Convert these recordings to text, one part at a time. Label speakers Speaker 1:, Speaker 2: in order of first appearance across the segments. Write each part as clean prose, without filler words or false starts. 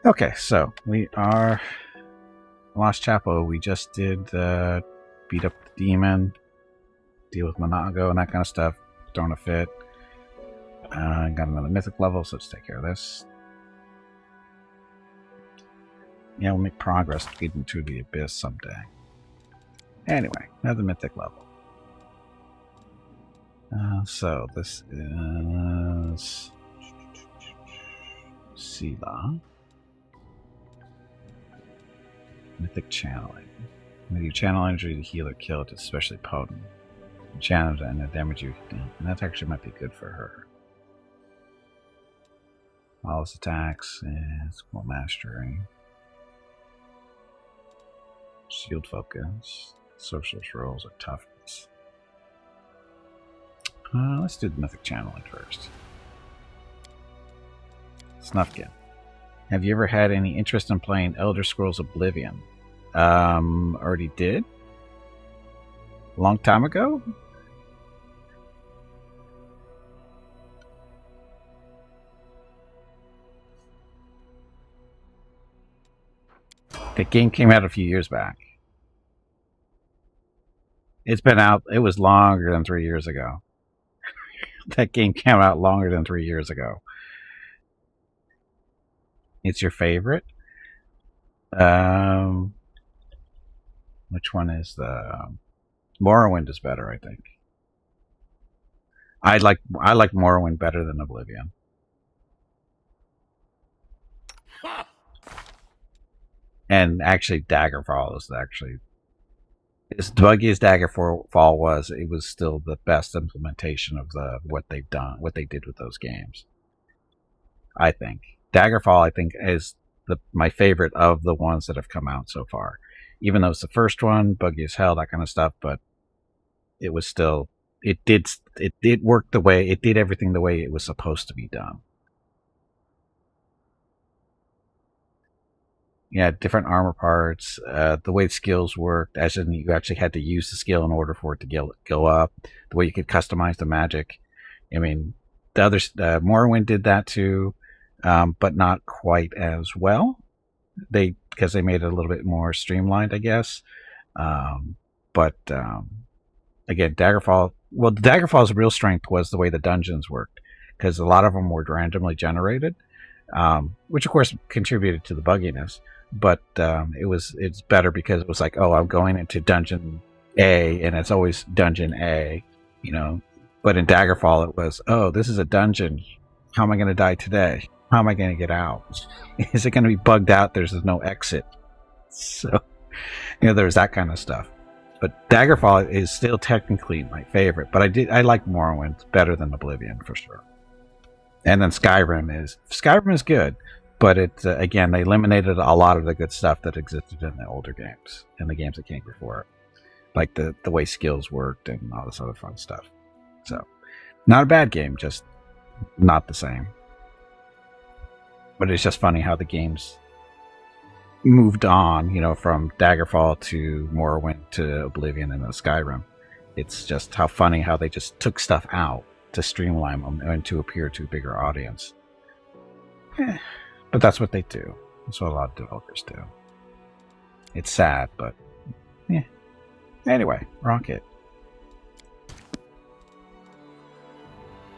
Speaker 1: Okay, so we are Lost Chapel. We just did beat up the demon, deal with Monago and that kind of stuff. Throwing a fit. Got another mythic level, so let's take care of this. Yeah, we'll make progress getting to the abyss someday. Anyway, another mythic level. So this is Sela. Mythic channeling. When you channel energy to heal or kill, it's especially potent. You channel it and the damage you do. And that actually might be good for her. All his attacks and skill mastery. Shield focus. Sorcerer's rolls or toughness. Let's do the mythic channeling first. Snufkin. Have you ever had any interest in playing Elder Scrolls Oblivion? Already did. Long time ago? The game came out a few years back. It's been out, it was longer than 3 years ago. That game came out longer than 3 years ago. It's your favorite? Which one is the... Morrowind is better, I think. I like Morrowind better than Oblivion. And actually, Daggerfall is actually... As buggy as Daggerfall was, it was still the best implementation of what they've done, what they did with those games. I think Daggerfall, I think, is my favorite of the ones that have come out so far. Even though it's the first one, buggy as hell, that kind of stuff, but it was still it did work the way it did everything the way it was supposed to be done. Yeah, different armor parts, the way skills worked, as in you actually had to use the skill in order for it to go up, the way you could customize the magic. I mean, the other Morrowind did that too, but not quite as well. Because they made it a little bit more streamlined, I guess. But again, Daggerfall. Well, the Daggerfall's real strength was the way the dungeons worked, because a lot of them were randomly generated, which of course contributed to the bugginess. But it's better because it was like, oh, I'm going into dungeon A, and it's always dungeon A, you know. But in Daggerfall, it was, oh, this is a dungeon. How am I going to die today? How am I going to get out? Is it going to be bugged out? There's no exit. So, there's that kind of stuff. But Daggerfall is still technically my favorite. But I like Morrowind better than Oblivion for sure. And then Skyrim is good, but it again, they eliminated a lot of the good stuff that existed in the older games and the games that came before it, like the way skills worked and all this other fun stuff. So, not a bad game, just not the same. But it's just funny how the games moved on, from Daggerfall to Morrowind to Oblivion and then Skyrim. It's just how funny how they just took stuff out to streamline them and to appeal to a bigger audience. But that's what they do. That's what a lot of developers do. It's sad, but yeah. Anyway, Rocket.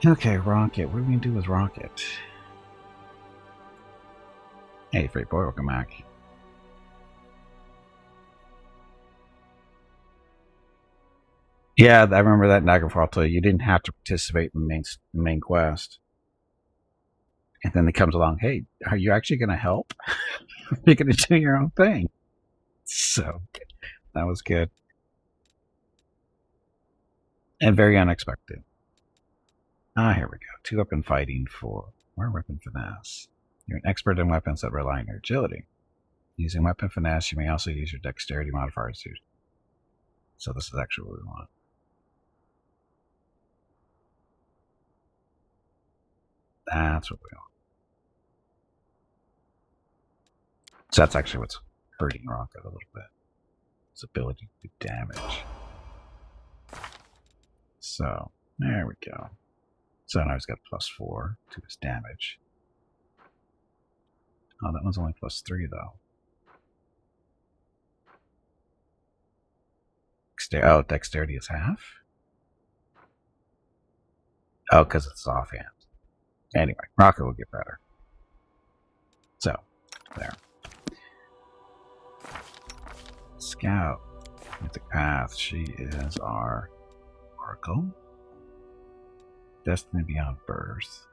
Speaker 1: Okay, Rocket. What are we going to do with Rocket? Hey, Freight Boy, welcome back. Yeah, I remember that in Daggerfall too. You didn't have to participate in the main quest. And then it comes along, hey, are you actually going to help? You're going to do your own thing. So, that was good. And very unexpected. Here we go. 2-weapon fighting for more weapon finesse. You're an expert in weapons that rely on your agility. Using weapon finesse, you may also use your dexterity modifiers too. So this is actually what we want. That's what we want. So that's actually what's hurting Rocket a little bit. His ability to do damage. So, there we go. So now he's got +4 to his damage. Oh, that one's only +3 though. Oh, dexterity is half? Oh, because it's offhand. Anyway, Rocket will get better. So, there. Scout. Mythic Path. She is our Oracle. Destiny Beyond Birth.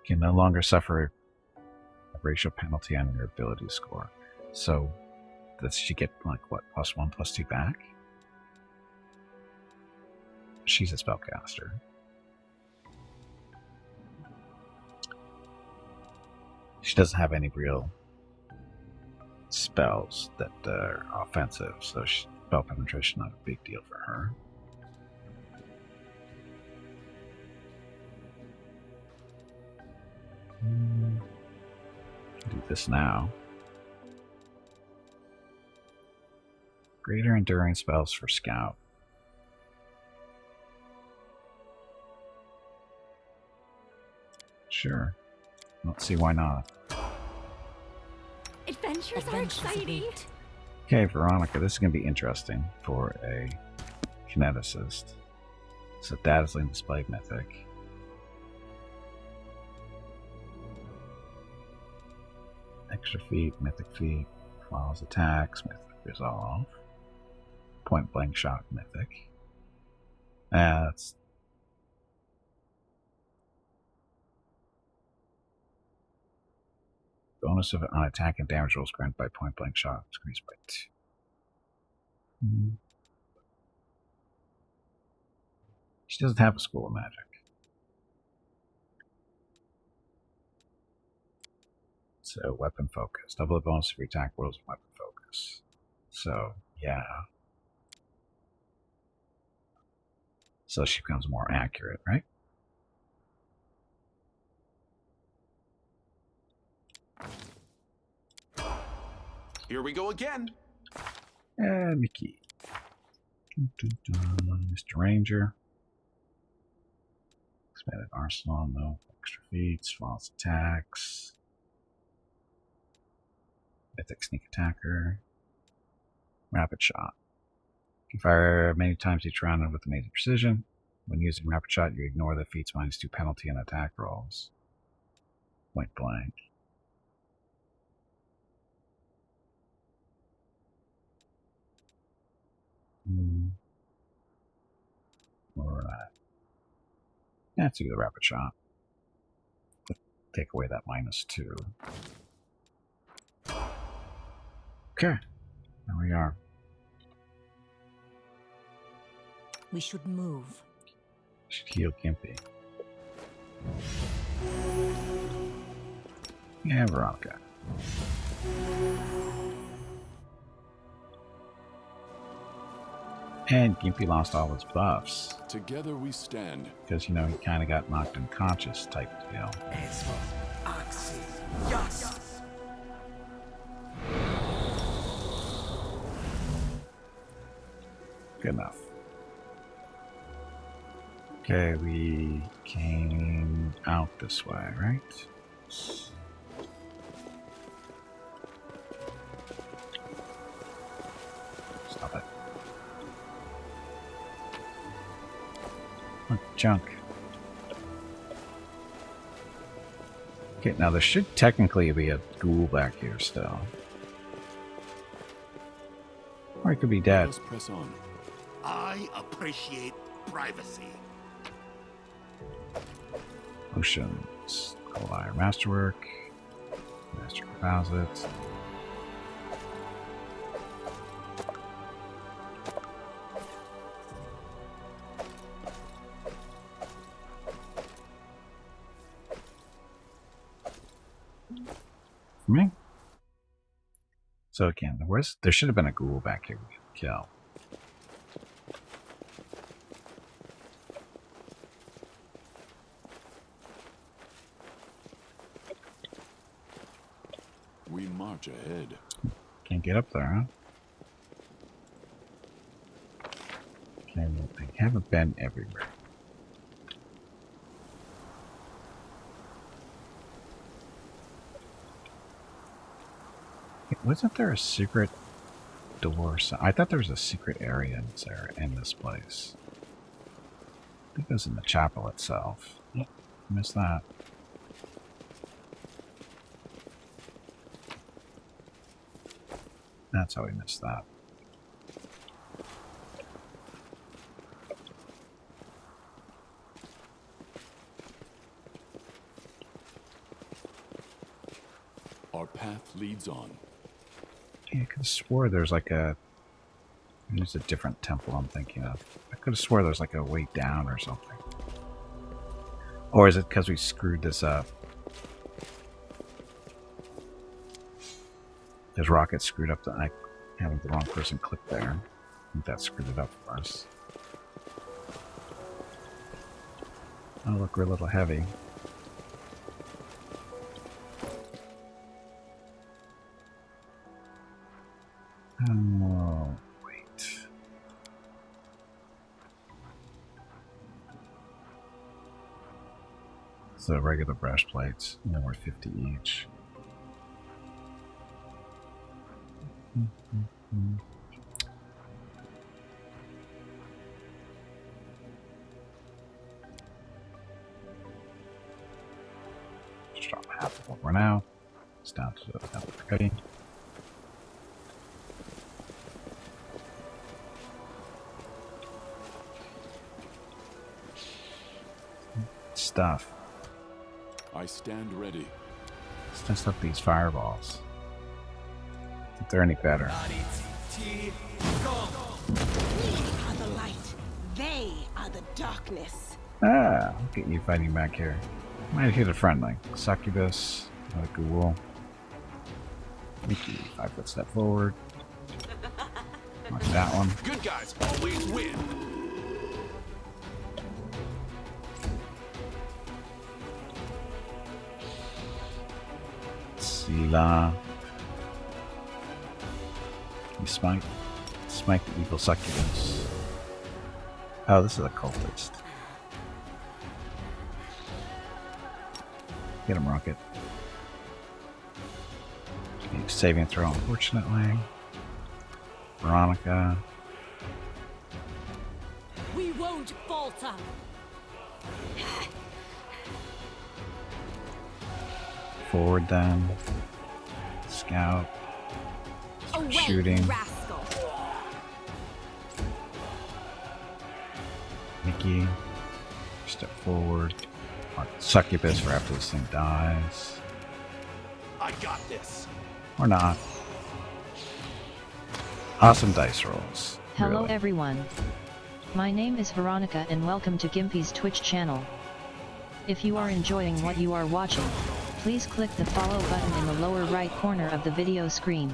Speaker 1: Can no longer suffer a racial penalty on your ability score. So, does she get, like, what, +1, +2 back? She's a spellcaster. She doesn't have any real spells that are offensive, so spell penetration not a big deal for her. Do this now. Greater enduring spells for Scout. Sure. Don't see why not.
Speaker 2: Adventures are exciting.
Speaker 1: Okay, Veronica, this is going to be interesting for a kineticist. So dazzling display mythic. Extra feet, mythic feet, follows attacks, mythic resolve. Point blank shot mythic. That's bonus of on attack and damage rolls granted by point blank shot increased by 2. She doesn't have a school of magic. So weapon focus. Double the bonus of your attack rolls with weapon focus. So yeah. So she becomes more accurate, right?
Speaker 3: Here we go again.
Speaker 1: And Mickey. Mr. Ranger. Expanded arsenal, no extra feats, false attacks. Mythic sneak attacker. Rapid shot. You fire many times each round with amazing precision. When using rapid shot, you ignore the feats -2 penalty on attack rolls. Point blank. Alright. Let's do the rapid shot. Take away that -2. Okay. There we are.
Speaker 2: We should move.
Speaker 1: Should heal Gimpy. Yeah, Veronica. And Gimpy lost all his buffs.
Speaker 3: Together we stand.
Speaker 1: Because, you know, he kind of got knocked unconscious type deal. Good enough. Okay, we came out this way, right? Stop it. Oh, junk. Okay, now there should technically be a ghoul back here still. Or it could be dead.
Speaker 3: Let's press on.
Speaker 4: I appreciate privacy.
Speaker 1: Potions. Cold Iron Masterwork. Master Composites. For me? So again, there should have been a ghoul back here we could kill.
Speaker 3: We march ahead.
Speaker 1: Can't get up there, huh? Okay, well, they haven't been everywhere. Wasn't there a secret door? I thought there was a secret area in this place. I think it was in the chapel itself. Yep, missed that. That's how we missed that.
Speaker 3: Our path leads on.
Speaker 1: Yeah, I could have swore there's like a... There's a different temple I'm thinking of. I could have swore there's like a way down or something. Or is it because we screwed this up? Because Rocket screwed up I having the wrong person click there. I think that screwed it up for us. Oh, look, we're a little heavy. Oh, wait. So regular breastplates, and they're worth 50 each. Just drop half of what we're now. It's down to the temple ready. Stuff.
Speaker 3: I stand ready.
Speaker 1: Let's test up these fireballs. If they're any better.
Speaker 5: We are the light. They are the darkness.
Speaker 1: Ah, look at you fighting back here. Might hit a friendly. Succubus, another ghoul. Mickey, 5 foot step forward. Mark that one.
Speaker 3: Good guys always win.
Speaker 1: Sila. You smite the evil succubus. Oh, this is a cultist. Get him, Rocket. Saving throw, unfortunately. Veronica.
Speaker 2: We won't falter.
Speaker 1: Forward then. Scout. Start
Speaker 2: Away,
Speaker 1: shooting.
Speaker 2: rascal.
Speaker 1: Mickey. Step forward. Mark Succubus for after this thing dies.
Speaker 4: I got this.
Speaker 1: Or not. Awesome dice rolls.
Speaker 6: Hello
Speaker 1: really.
Speaker 6: everyone. My name is Veronica and welcome to Gimpy's Twitch channel. If you are enjoying what you are watching, please click the follow button in the lower right corner of the video screen.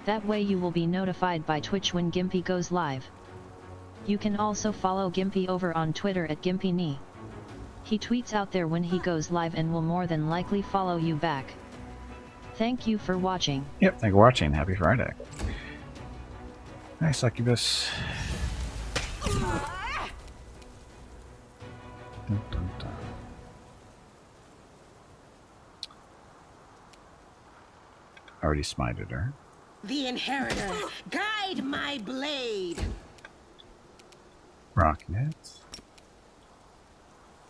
Speaker 6: That way you will be notified by Twitch when Gimpy goes live. You can also follow Gimpy over on Twitter at GimpyKnee. He tweets out there when he goes live and will more than likely follow you back. Thank you for watching.
Speaker 1: Yep, thank you for watching. Happy Friday. Nice, Succubus. Dun, dun, dun. Already smited her.
Speaker 5: The inheritor, guide my blade.
Speaker 1: Rocket.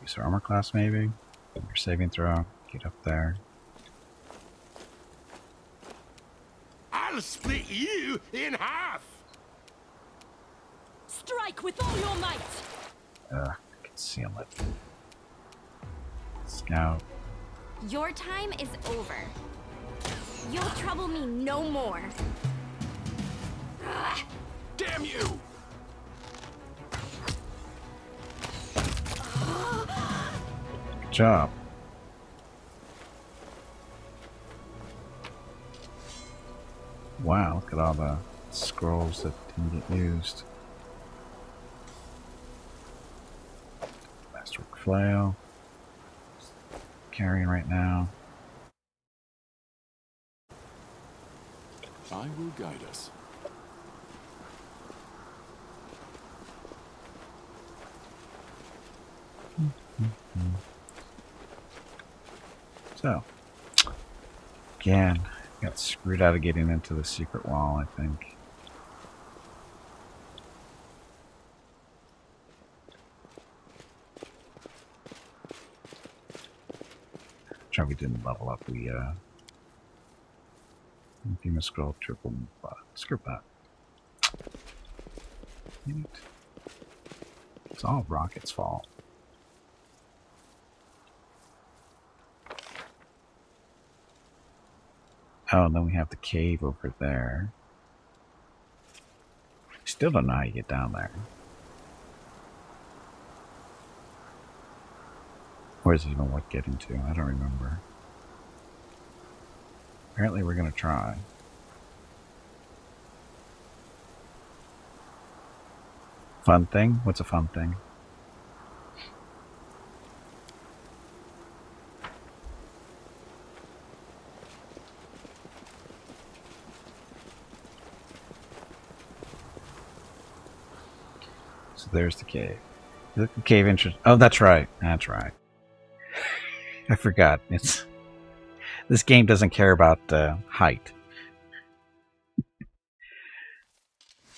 Speaker 1: Use her armor class, maybe. Your saving throw. Get up there.
Speaker 4: I'll split you in half.
Speaker 2: Strike with all your might.
Speaker 1: Conceal it. Scout.
Speaker 7: Your time is over. You'll trouble me no more.
Speaker 3: Damn you!
Speaker 1: Good job. Wow, look at all the scrolls that didn't get used. Masterwork flail. Carrying right now.
Speaker 3: I will guide us.
Speaker 1: So, again, Got screwed out of getting into the secret wall, I think. Try we didn't level up. We if you must scroll triple screw that. It's all Rocket's fault. Oh, and then we have the cave over there. Still don't know how you get down there. Or is it even worth getting to? I don't remember. Apparently we're going to try. Fun thing? What's a fun thing? So there's the cave. Look, the cave entrance. Oh, that's right. That's right. I forgot. This game doesn't care about height.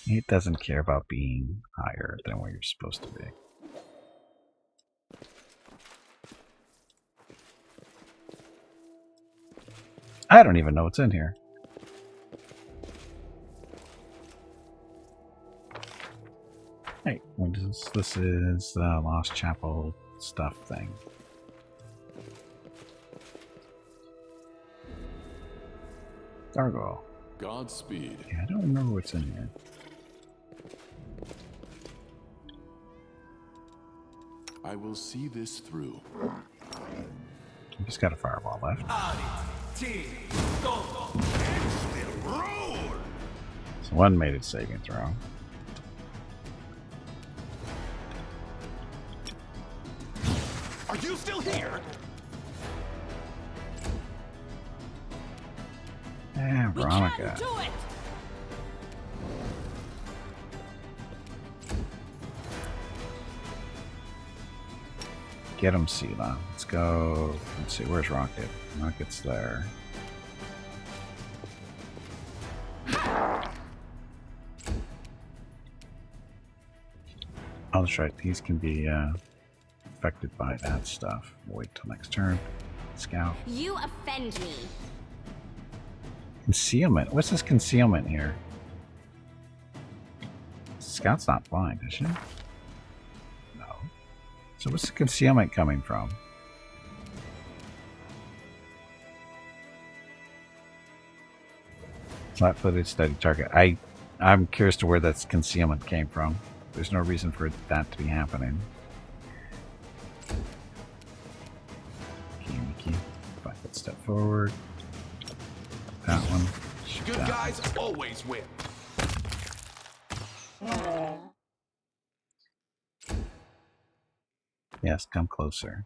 Speaker 1: It doesn't care about being higher than what you're supposed to be. I don't even know what's in here. Hey, what is this? This is the Lost Chapel stuff thing. Gargoyle.
Speaker 3: Godspeed.
Speaker 1: Yeah, I don't remember what's in here.
Speaker 3: I will see this through.
Speaker 1: We just got a fireball left. So one made its saving throw.
Speaker 4: Are you still here?
Speaker 2: We
Speaker 1: Veronica.
Speaker 2: can do it!
Speaker 1: Get him, Sela. Let's go. Let's see, where's Rocket? Rocket's there. Oh, that's right. These can be affected by that stuff. Wait till next turn. Scout.
Speaker 7: You offend me.
Speaker 1: Concealment. What's this concealment here? Scout's not blind, is she? No. So what's the concealment coming from? Flat-footed, steady target. I'm curious to where that concealment came from. There's no reason for that to be happening. Key. 5 foot step forward. That one. Shoot
Speaker 4: Good
Speaker 1: that
Speaker 4: guys always win.
Speaker 1: Yes, come closer.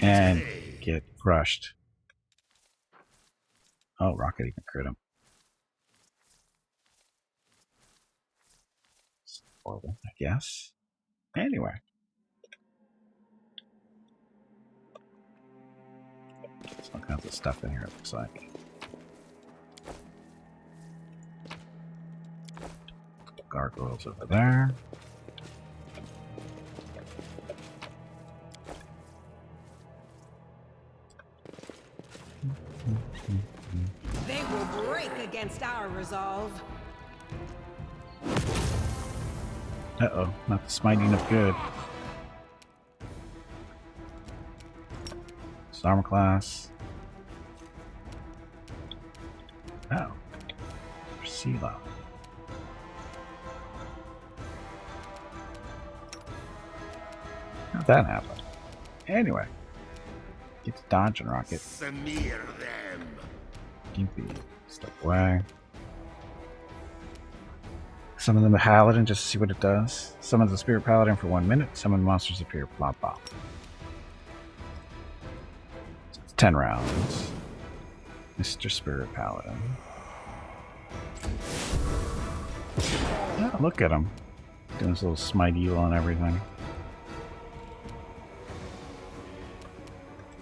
Speaker 1: And get crushed. Oh, Rocket even crit him. It's horrible, I guess. Anyway. There's all kinds of stuff in here, it looks like. Gargoyles over there.
Speaker 5: They will break against our resolve.
Speaker 1: Uh-oh, not the smiting of good. It's armor class. Oh. Sela. How'd that happen? Anyway. Get to dodging, Rocket.
Speaker 4: Smear them.
Speaker 1: Gimpy. Step away. Summon the Paladin just to see what it does. Summon the Spirit Paladin for 1 minute. Summon monsters appear. Blah blah. It's 10 rounds. Mr. Spirit Paladin. Oh, look at him. Doing his little smite evil and everything.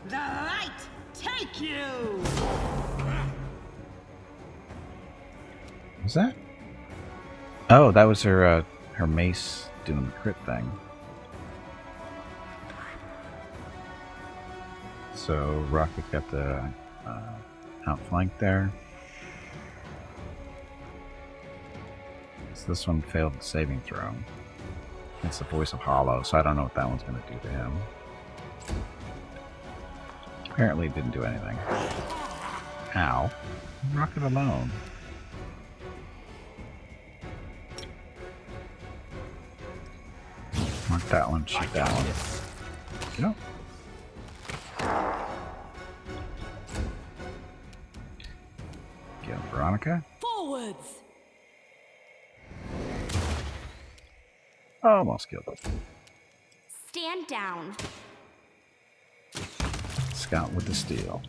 Speaker 5: The light take you!
Speaker 1: Was that? Oh, that was her mace doing the crit thing. So Rocket got the outflank there. So this one failed the saving throw. It's the voice of Hollow, so I don't know what that one's going to do to him. Apparently it didn't do anything. Ow. Rocket alone. Mark that one, shoot that one. Yep. Get Veronica.
Speaker 2: Forwards!
Speaker 1: Almost killed it.
Speaker 7: Stand down.
Speaker 1: Scout with the steel.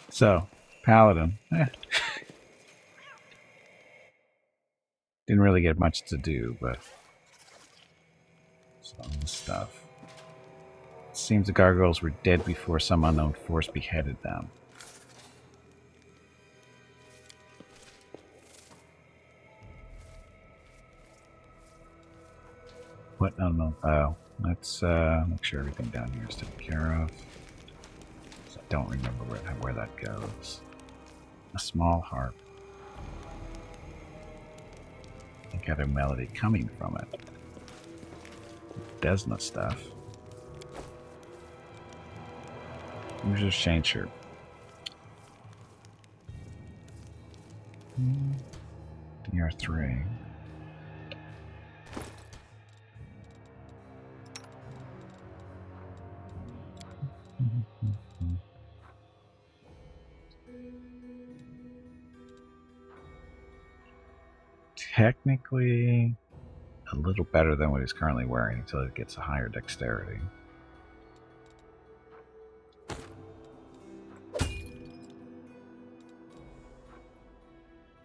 Speaker 1: So, Paladin. Didn't really get much to do, but some stuff. Seems the gargoyles were dead before some unknown force beheaded them. What unknown? Oh, let's make sure everything down here is taken care of. I don't remember where that goes. A small harp. I think had a melody coming from it. Desna stuff. Where's the changer? DR3. Technically, a little better than what he's currently wearing until it gets a higher dexterity.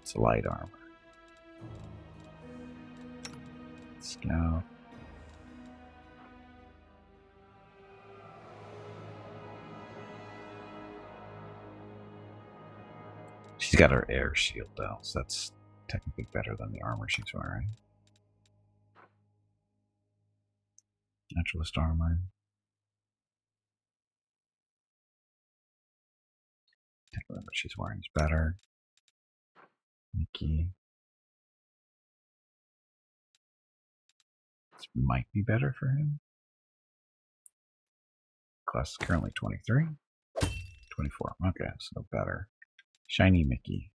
Speaker 1: It's light armor. Scout. She's got her air shield though, so that's technically better than the armor she's wearing. Naturalist armor. Technically what she's wearing is better. Mickey. This might be better for him. Class is currently 23. 24. Okay, so better. Shiny Mickey.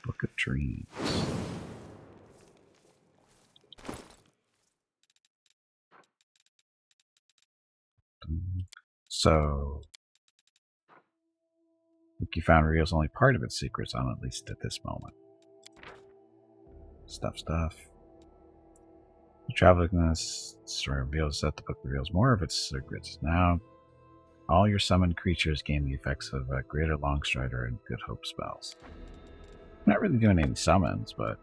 Speaker 1: Book of Dreams. So, Wiki found reveals only part of its secrets, on at least at this moment. Stuff. The traveling story reveals that the book reveals more of its secrets. Now, all your summoned creatures gain the effects of Greater Longstrider and Good Hope spells. I'm not really doing any summons, but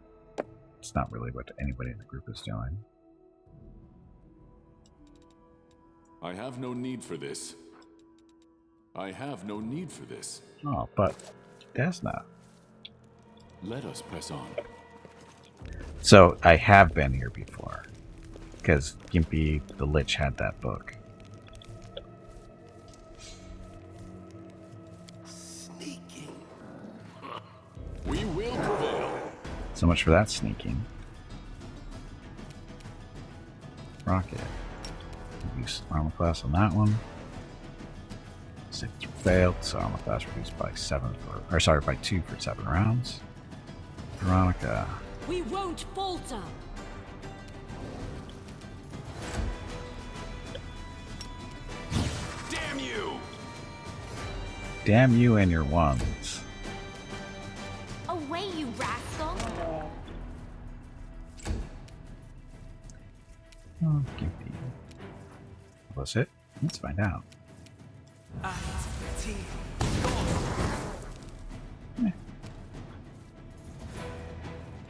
Speaker 1: it's not really what anybody in the group is doing.
Speaker 3: I have no need for this. I have no need for this.
Speaker 1: Oh, but Desna.
Speaker 3: Let us press on.
Speaker 1: So I have been here before, because Gimpy the Lich had that book.
Speaker 4: Sneaking.
Speaker 3: We will prevail.
Speaker 1: So much for that sneaking. Rocket. Use armor class on that one. Saving throw failed, so armor class reduced by by 2 for 7 rounds. Veronica.
Speaker 2: We won't falter!
Speaker 4: Damn you!
Speaker 1: Damn you and your ones.
Speaker 7: Away, you rascal!
Speaker 1: Oh, Gimpy. Was it? Let's find out.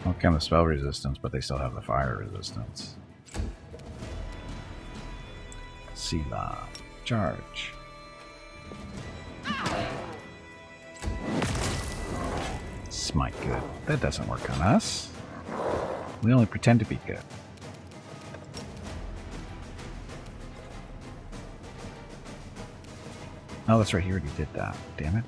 Speaker 1: What kind of spell resistance, but they still have the fire resistance. Sela. Charge. Smite good. That doesn't work on us. We only pretend to be good. Oh, that's right. He already did that. Damn it.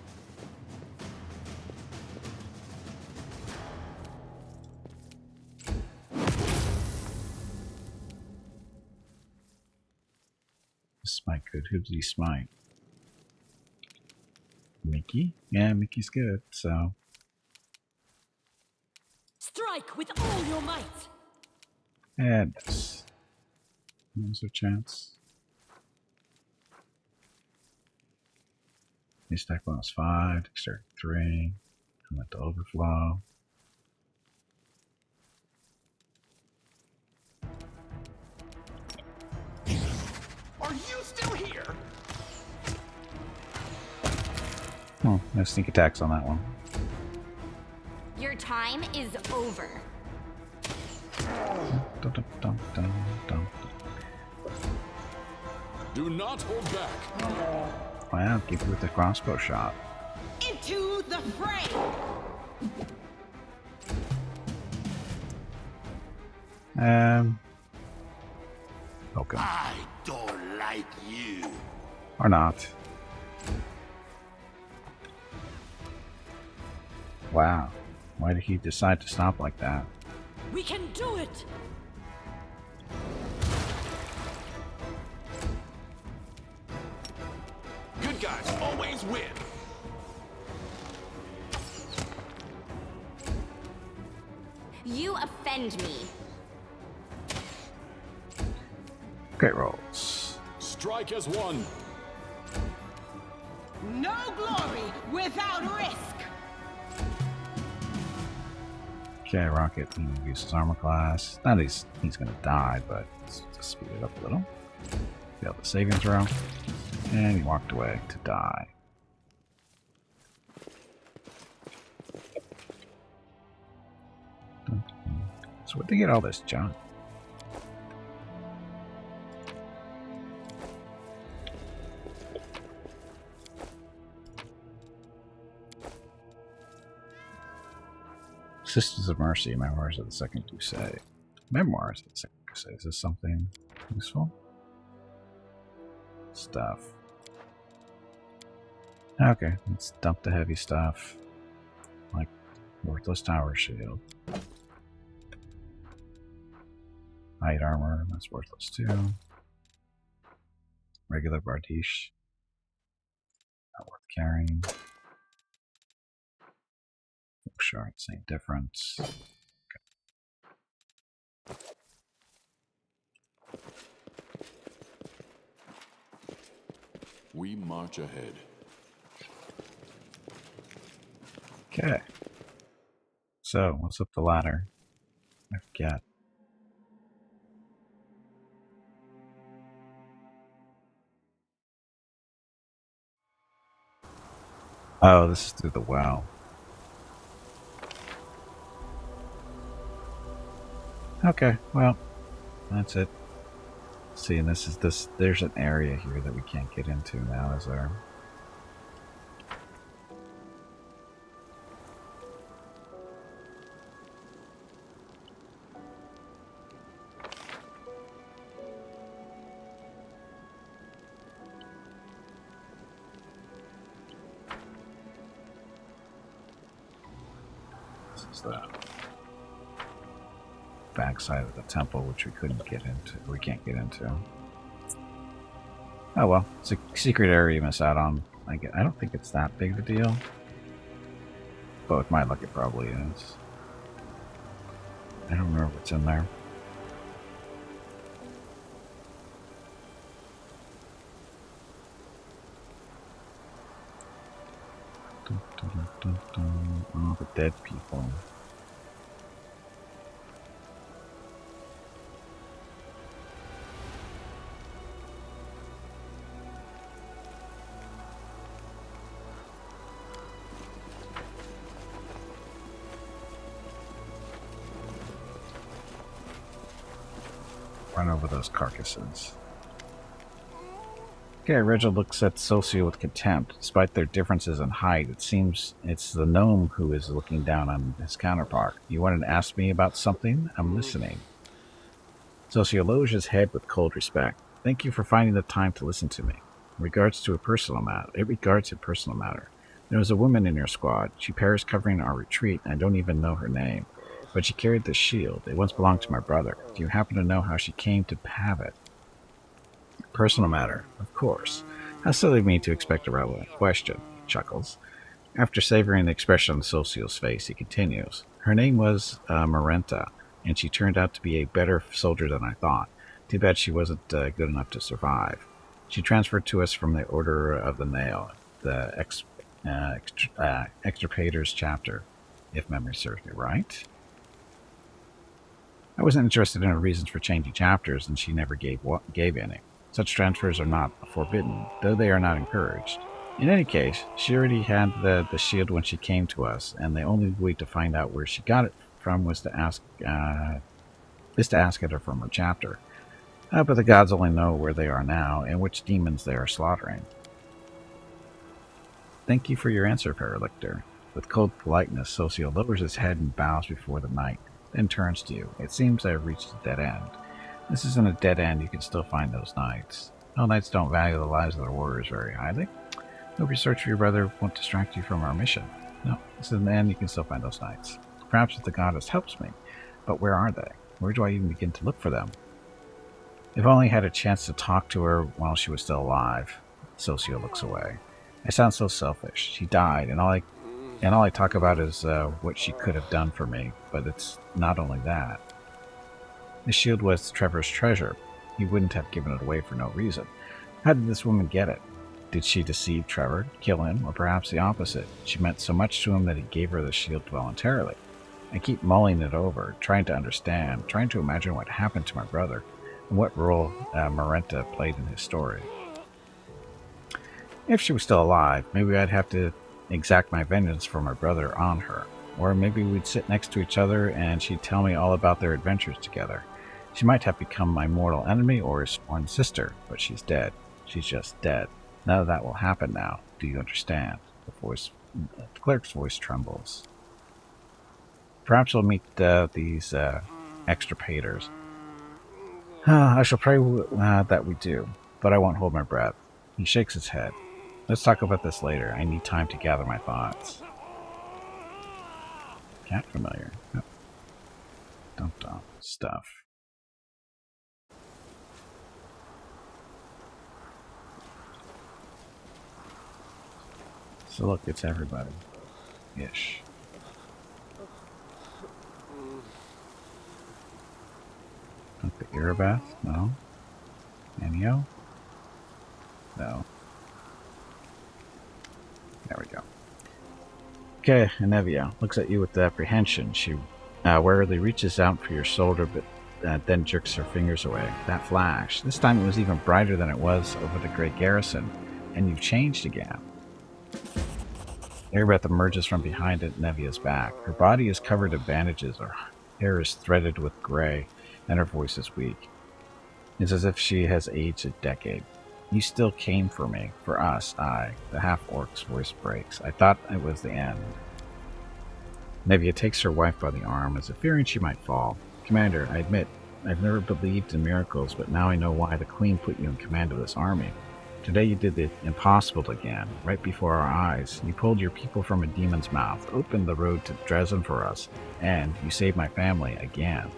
Speaker 1: Smite good. Who did he smite? Mickey? Yeah, Mickey's good, so.
Speaker 2: Strike with all your might.
Speaker 1: And this. There's a chance. His stack bonus 5, dexterity 3. I went to overflow.
Speaker 4: Are you still here?
Speaker 1: Oh, no sneak attacks on that one.
Speaker 7: Your time is over.
Speaker 1: Dun, dun, dun, dun, dun.
Speaker 3: Do not hold back.
Speaker 1: Wow, give you with the crossbow shot.
Speaker 5: Into the fray!
Speaker 1: Okay.
Speaker 4: I don't like you.
Speaker 1: Or not. Wow. Why did he decide to stop like that?
Speaker 2: We can do it.
Speaker 4: Good guys always win.
Speaker 7: You offend me.
Speaker 1: Great rolls.
Speaker 3: Strike as one.
Speaker 5: No glory without risk!
Speaker 1: Okay, Rocket uses armor class. Not that he's gonna die, but let's just speed it up a little. Failed the saving throw. And he walked away to die. So where'd they get all this junk? Sisters of Mercy, Memoirs of the Second Crusade. Memoirs of the Second Crusade. Is this something useful? Stuff. Okay, let's dump the heavy stuff. Like worthless tower shield. Light armor, that's worthless too. Regular Bardiche. Not worth carrying. Shard, same difference. Okay.
Speaker 3: We march ahead.
Speaker 1: Okay. So, what's up the ladder? I forget. Oh, this is through the well. Okay, well, that's it. See, and this is there's an area here that we can't get into now, is there? This is the backside of the temple, which we couldn't get into. We can't get into. Oh well, it's a secret area you miss out on. I don't think it's that big of a deal, but with my luck, it probably is. I don't remember what's in there. Dun, dun, dun, dun. Oh, the dead people. Run over those carcasses. Okay, Reginald looks at Socio with contempt. Despite their differences in height, it seems it's the gnome who is looking down on his counterpart. You wanted to ask me about something? I'm listening. Socio lowers his head with cold respect. Thank you for finding the time to listen to me. In regards to a personal matter, it regards a personal matter. There was a woman in your squad. She perished covering our retreat, and I don't even know her name. But she carried this shield. It once belonged to my brother. Do you happen to know how she came to have it? Personal matter, of course. How silly of me to expect a relevant question, he chuckles. After savoring the expression on Socio's face, he continues. Her name was Marenta, and she turned out to be a better soldier than I thought. Too bad she wasn't good enough to survive. She transferred to us from the Order of the Nail, the Extirpators chapter, if memory serves me right. I wasn't interested in her reasons for changing chapters, and she never gave any. Such transfers are not forbidden, though they are not encouraged. In any case, she already had the shield when she came to us, and the only way to find out where she got it from was to ask at her from her chapter. But the gods only know where they are now, and which demons they are slaughtering. Thank you for your answer, Paralictor. With cold politeness, Socio lowers his head and bows before the knight, then turns to you. It seems I have reached a dead end. This isn't a dead end, you can still find those knights. No, knights don't value the lives of their warriors very highly. Hope your search for your brother won't distract you from our mission. No, this is an end, you can still find those knights. Perhaps if the goddess helps me. But where are they? Where do I even begin to look for them? If I only had a chance to talk to her while she was still alive. Socio looks away. I sound so selfish. She died, and all I talk about is what she could have done for me, but it's not only that. The shield was Trevor's treasure. He wouldn't have given it away for no reason. How did this woman get it? Did she deceive Trevor, kill him, or perhaps the opposite? She meant so much to him that he gave her the shield voluntarily. I keep mulling it over, trying to understand, trying to imagine what happened to my brother, and what role Marenta played in his story. If she was still alive, maybe I'd have to exact my vengeance for my brother on her. Or maybe we'd sit next to each other and she'd tell me all about their adventures together. She might have become my mortal enemy or his sworn sister, but she's dead. She's just dead. None of that will happen now. Do you understand? The cleric's voice trembles. Perhaps we'll meet these extirpators. I shall pray that we do, but I won't hold my breath. He shakes his head. Let's talk about this later. I need time to gather my thoughts. Cat familiar. Yep. Dump stuff. So look, it's everybody. Ish. Like the Irabeth? No. Anio? No. There we go. Okay, Anevia looks at you with apprehension. She warily reaches out for your shoulder, but then jerks her fingers away. That flash. This time it was even brighter than it was over the great garrison, and you've changed again. Irabeth emerges from behind Nevia's back. Her body is covered in bandages, her hair is threaded with gray, and her voice is weak. It's as if she has aged a decade. You still came for me, for us, the half-orc's voice breaks. I thought it was the end. Nevia takes her wife by the arm, as if fearing she might fall. Commander, I admit, I've never believed in miracles, but now I know why the Queen put you in command of this army. Today you did the impossible again, right before our eyes. You pulled your people from a demon's mouth, opened the road to Dresden for us, and you saved my family again.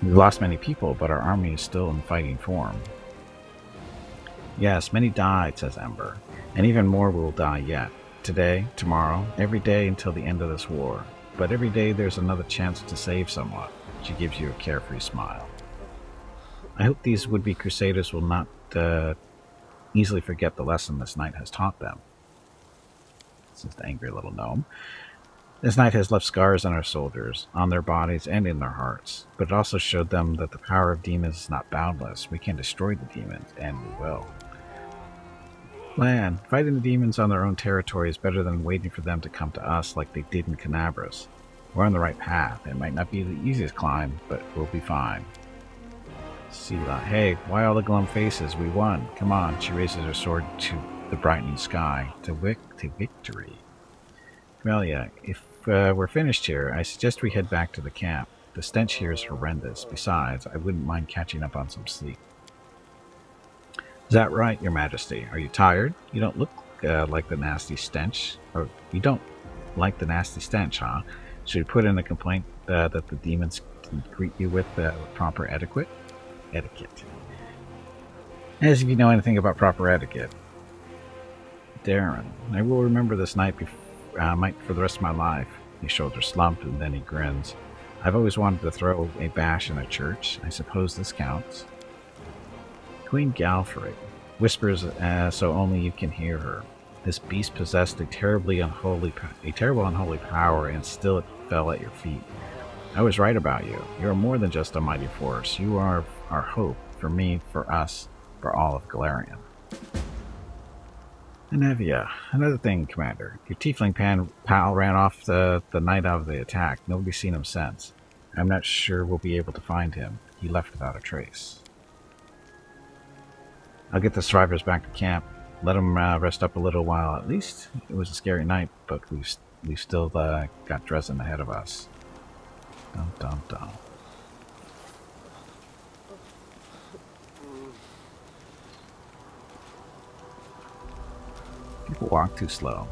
Speaker 1: We've lost many people, but our army is still in fighting form. Yes, many died, says Ember, and even more will die yet. Today, tomorrow, every day until the end of this war. But every day there's another chance to save someone. She gives you a carefree smile. I hope these would-be crusaders will not easily forget the lesson this night has taught them. Says the angry little gnome. This night has left scars on our soldiers, on their bodies and in their hearts, but it also showed them that the power of demons is not boundless. We can destroy the demons, and we will. Lan, fighting the demons on their own territory is better than waiting for them to come to us like they did in Canabras. We're on the right path. It might not be the easiest climb, but we'll be fine. Sela. Hey, why all the glum faces? We won. Come on. She raises her sword to the brightening sky. To victory. Melia, if we're finished here, I suggest we head back to the camp. The stench here is horrendous. Besides, I wouldn't mind catching up on some sleep. Is that right, Your Majesty? Are you tired? You don't look like the nasty stench. Or you don't like the nasty stench, huh? Should we put in a complaint that the demons didn't greet you with proper etiquette? As if you know anything about proper etiquette. Darren, I will remember this night for the rest of my life. His shoulders slump and then he grins. I've always wanted to throw a bash in a church. I suppose this counts. Queen Galfrey whispers so only you can hear her. This beast possessed a terrible unholy power, and still it fell at your feet. I was right about you. You are more than just a mighty force. You are our hope, for me, for us, for all of Galarian. And Evia, another thing, Commander. Your tiefling pal ran off the night of the attack. Nobody's seen him since. I'm not sure we'll be able to find him. He left without a trace. I'll get the survivors back to camp. Let them rest up a little while. At least it was a scary night, but we've still got Dresden ahead of us. Dum dum dum. People walk too slow.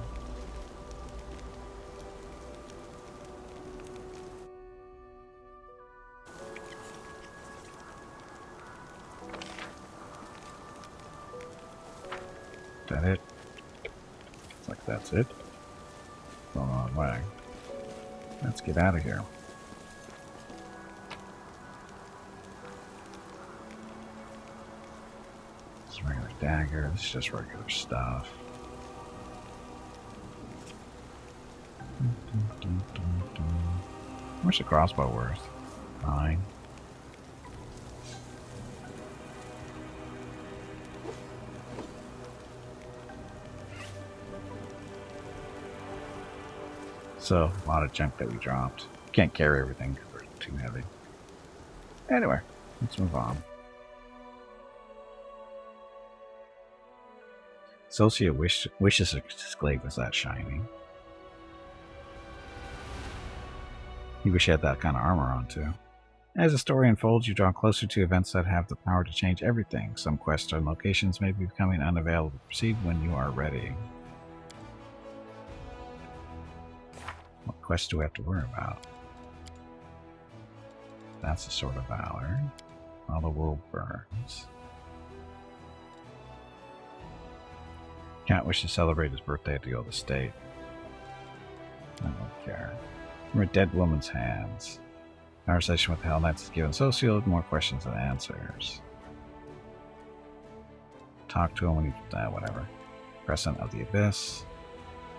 Speaker 1: Is that it? Looks like that's it. Going the wrong way. Let's get out of here. This is a regular dagger. This is just regular stuff. How much the crossbow worth? 9. So, a lot of junk that we dropped. Can't carry everything because we're too heavy. Anyway, let's move on. Socia wishes her glaive was that shiny. You wish you had that kind of armor on, too. As the story unfolds, you draw closer to events that have the power to change everything. Some quests and locations may be becoming unavailable. Proceed when you are ready. What quest do we have to worry about? That's the Sword of Valor. All the world burns. Can't wish to celebrate his birthday at the old estate. I don't care. From a dead woman's hands. Conversation with the Hell Knights is given Socio more questions than answers. Talk to him when he whatever. Crescent of the Abyss.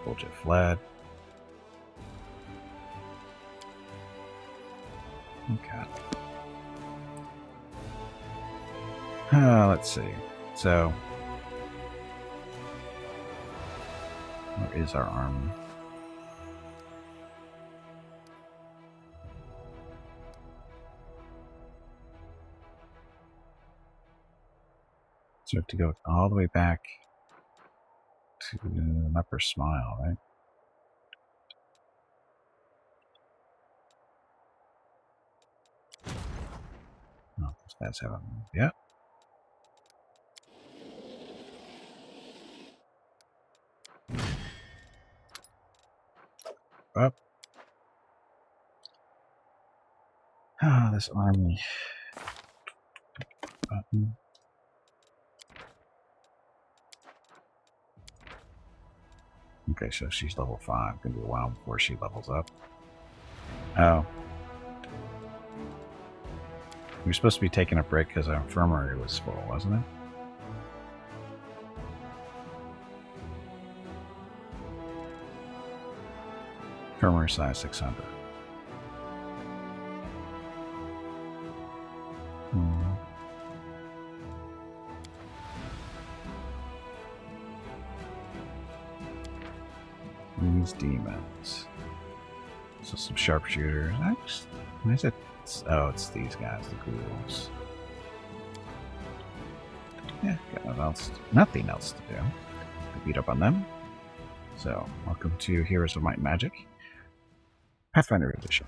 Speaker 1: Bullshit fled. Okay. Let's see. So, where is our army? So we have to go all the way back to Upper Smile, right? Oh, those guys haven't moved yet. Up. Ah, this army. Button. Okay, so she's level 5. Gonna be a while before she levels up. Oh. We were supposed to be taking a break because our infirmary was full, wasn't it? Infirmary size 600. These demons. So some sharpshooters. Why is it? Oh, it's these guys, the ghouls. Yeah, got nothing else to do. Beat up on them. So, welcome to Heroes of Might and Magic, Pathfinder Edition.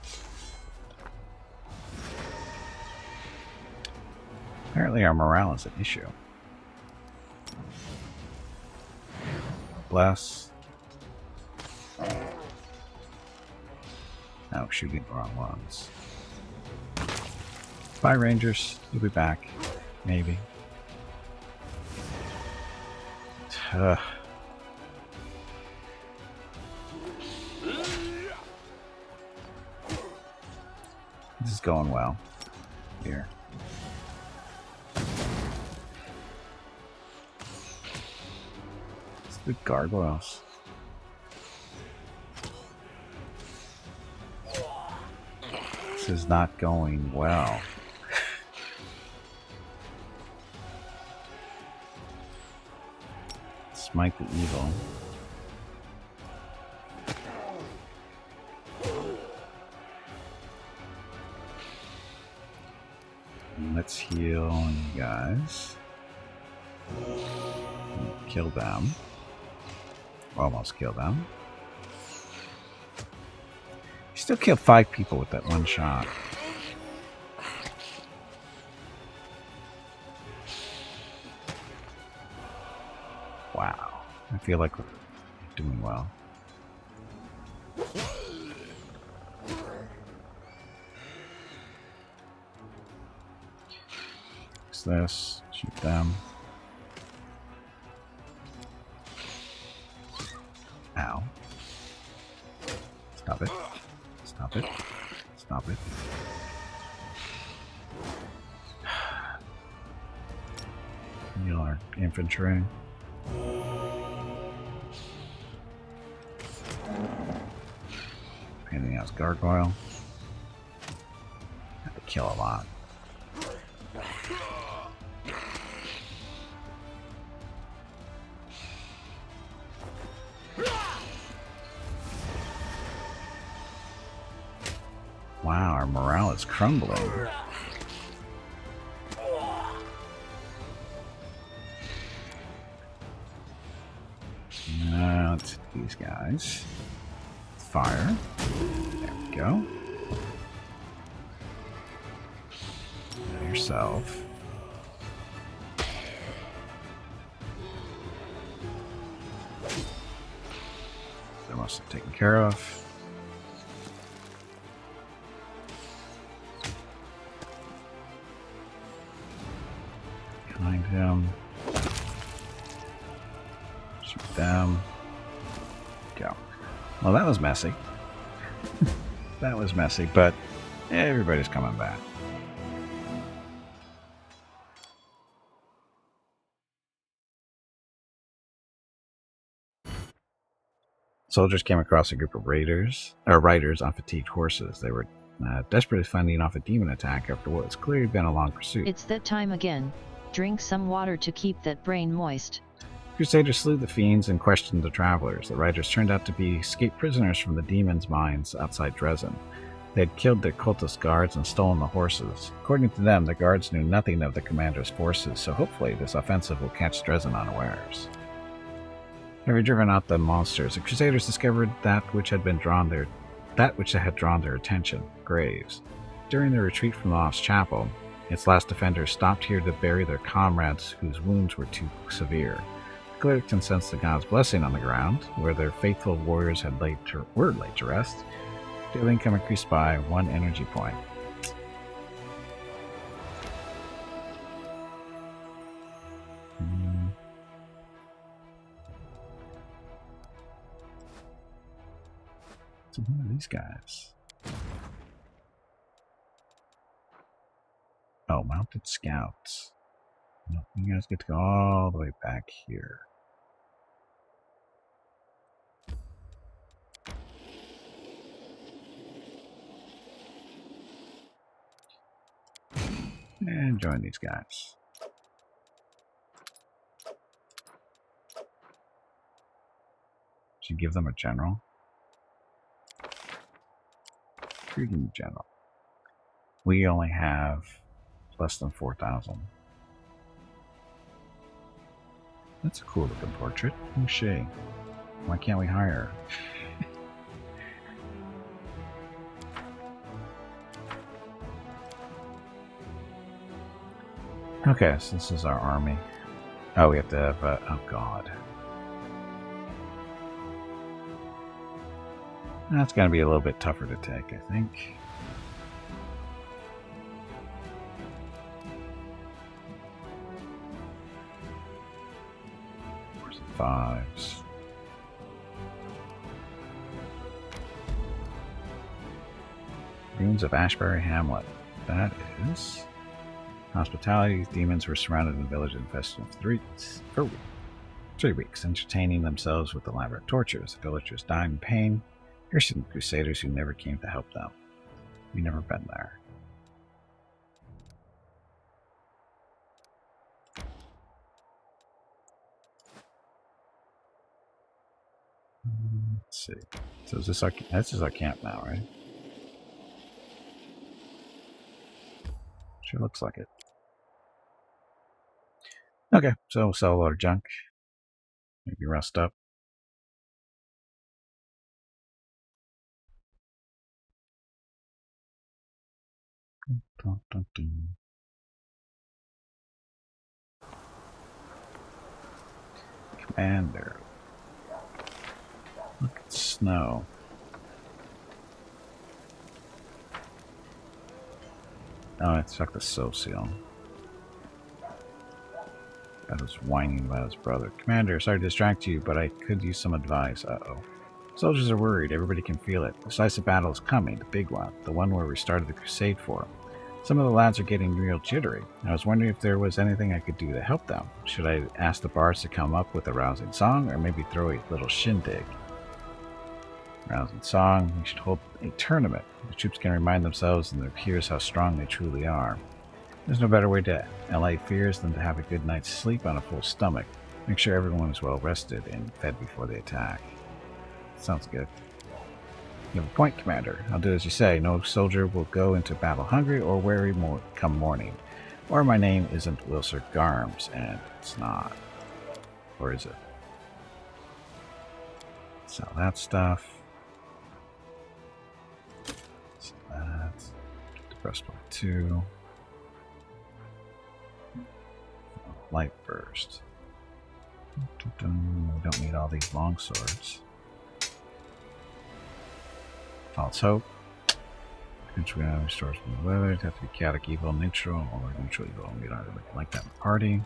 Speaker 1: Apparently our morale is an issue. Bless. Oh, shooting the wrong ones. Bye, Rangers. You'll be back. Maybe. This is going well. Here. It's the gargoyles. This is not going well. Smite the evil. Let's heal you guys. Kill them. Almost kill them. You still killed 5 people with that one shot. Wow. I feel like we're doing well. Fix this. Shoot them. Ow. Stop it. Stop it. Stop it. Heal our infantry. Anything else? Gargoyle. Have to kill a lot. Wow, our morale is crumbling. Now let's hit these guys. Fire. There we go. Now yourself. They're mostly taken care of. Behind him. Shoot them. Go. Well, that was messy. That was messy, but everybody's coming back. Soldiers came across a group of riders on fatigued horses. They were desperately fending off a demon attack after what has clearly been a long pursuit.
Speaker 6: It's that time again. Drink some water to keep that brain moist.
Speaker 1: Crusaders slew the fiends and questioned the travelers. The riders turned out to be escaped prisoners from the demons' mines outside Dresden. They had killed their cultist guards and stolen the horses. According to them, the guards knew nothing of the commander's forces, so hopefully this offensive will catch Dresden unawares. Having driven out the monsters, the Crusaders discovered that which had drawn their attention: graves. During their retreat from the Lost Chapel, its last defenders stopped here to bury their comrades whose wounds were too severe. The cleric can sense the god's blessing on the ground, where their faithful warriors were laid to rest. Daily income increased by 1 energy point. So who are these guys? Oh, mounted scouts. No, you guys get to go all the way back here. And join these guys. Should give them a general. Freedom general. We only have less than 4,000. That's a cool looking portrait. Who's she? Why can't we hire her? Okay, so this is our army. Oh, we have to have, oh god. That's gonna be a little bit tougher to take, I think. Fours and fives. Ruins of Ashbury Hamlet. That is... Hospitality. Demons were surrounded in the village and infested for 3 weeks, entertaining themselves with elaborate tortures. The villagers died in pain, cursing the crusaders who never came to help them. We've never been there. Let's see. So is this our camp now, right? Sure looks like it. Okay, so we'll sell a lot of junk. Maybe rust up. Dun, dun, dun. Commander. Look at snow. Oh, it's like the social. Guy was whining about his brother. Commander, sorry to distract you, but I could use some advice. Uh-oh. Soldiers are worried. Everybody can feel it. The decisive battle is coming. The big one. The one where we started the crusade for. Some of the lads are getting real jittery. I was wondering if there was anything I could do to help them. Should I ask the bards to come up with a rousing song, or maybe throw a little shindig? Rousing song. We should hold a tournament. The troops can remind themselves and their peers how strong they truly are. There's no better way to allay fears than to have a good night's sleep on a full stomach. Make sure everyone is well rested and fed before they attack. Sounds good. You have a point, Commander. I'll do as you say. No soldier will go into battle hungry or weary come morning. Or my name isn't Wilser Garms, and it's not. Or is it? Sell that stuff. Sell that. Get the breastplate too. Light burst. We don't need all these long swords. False hope. Control restores from the weather. It has to be chaotic evil neutral or neutral evil. We don't really like that in the party.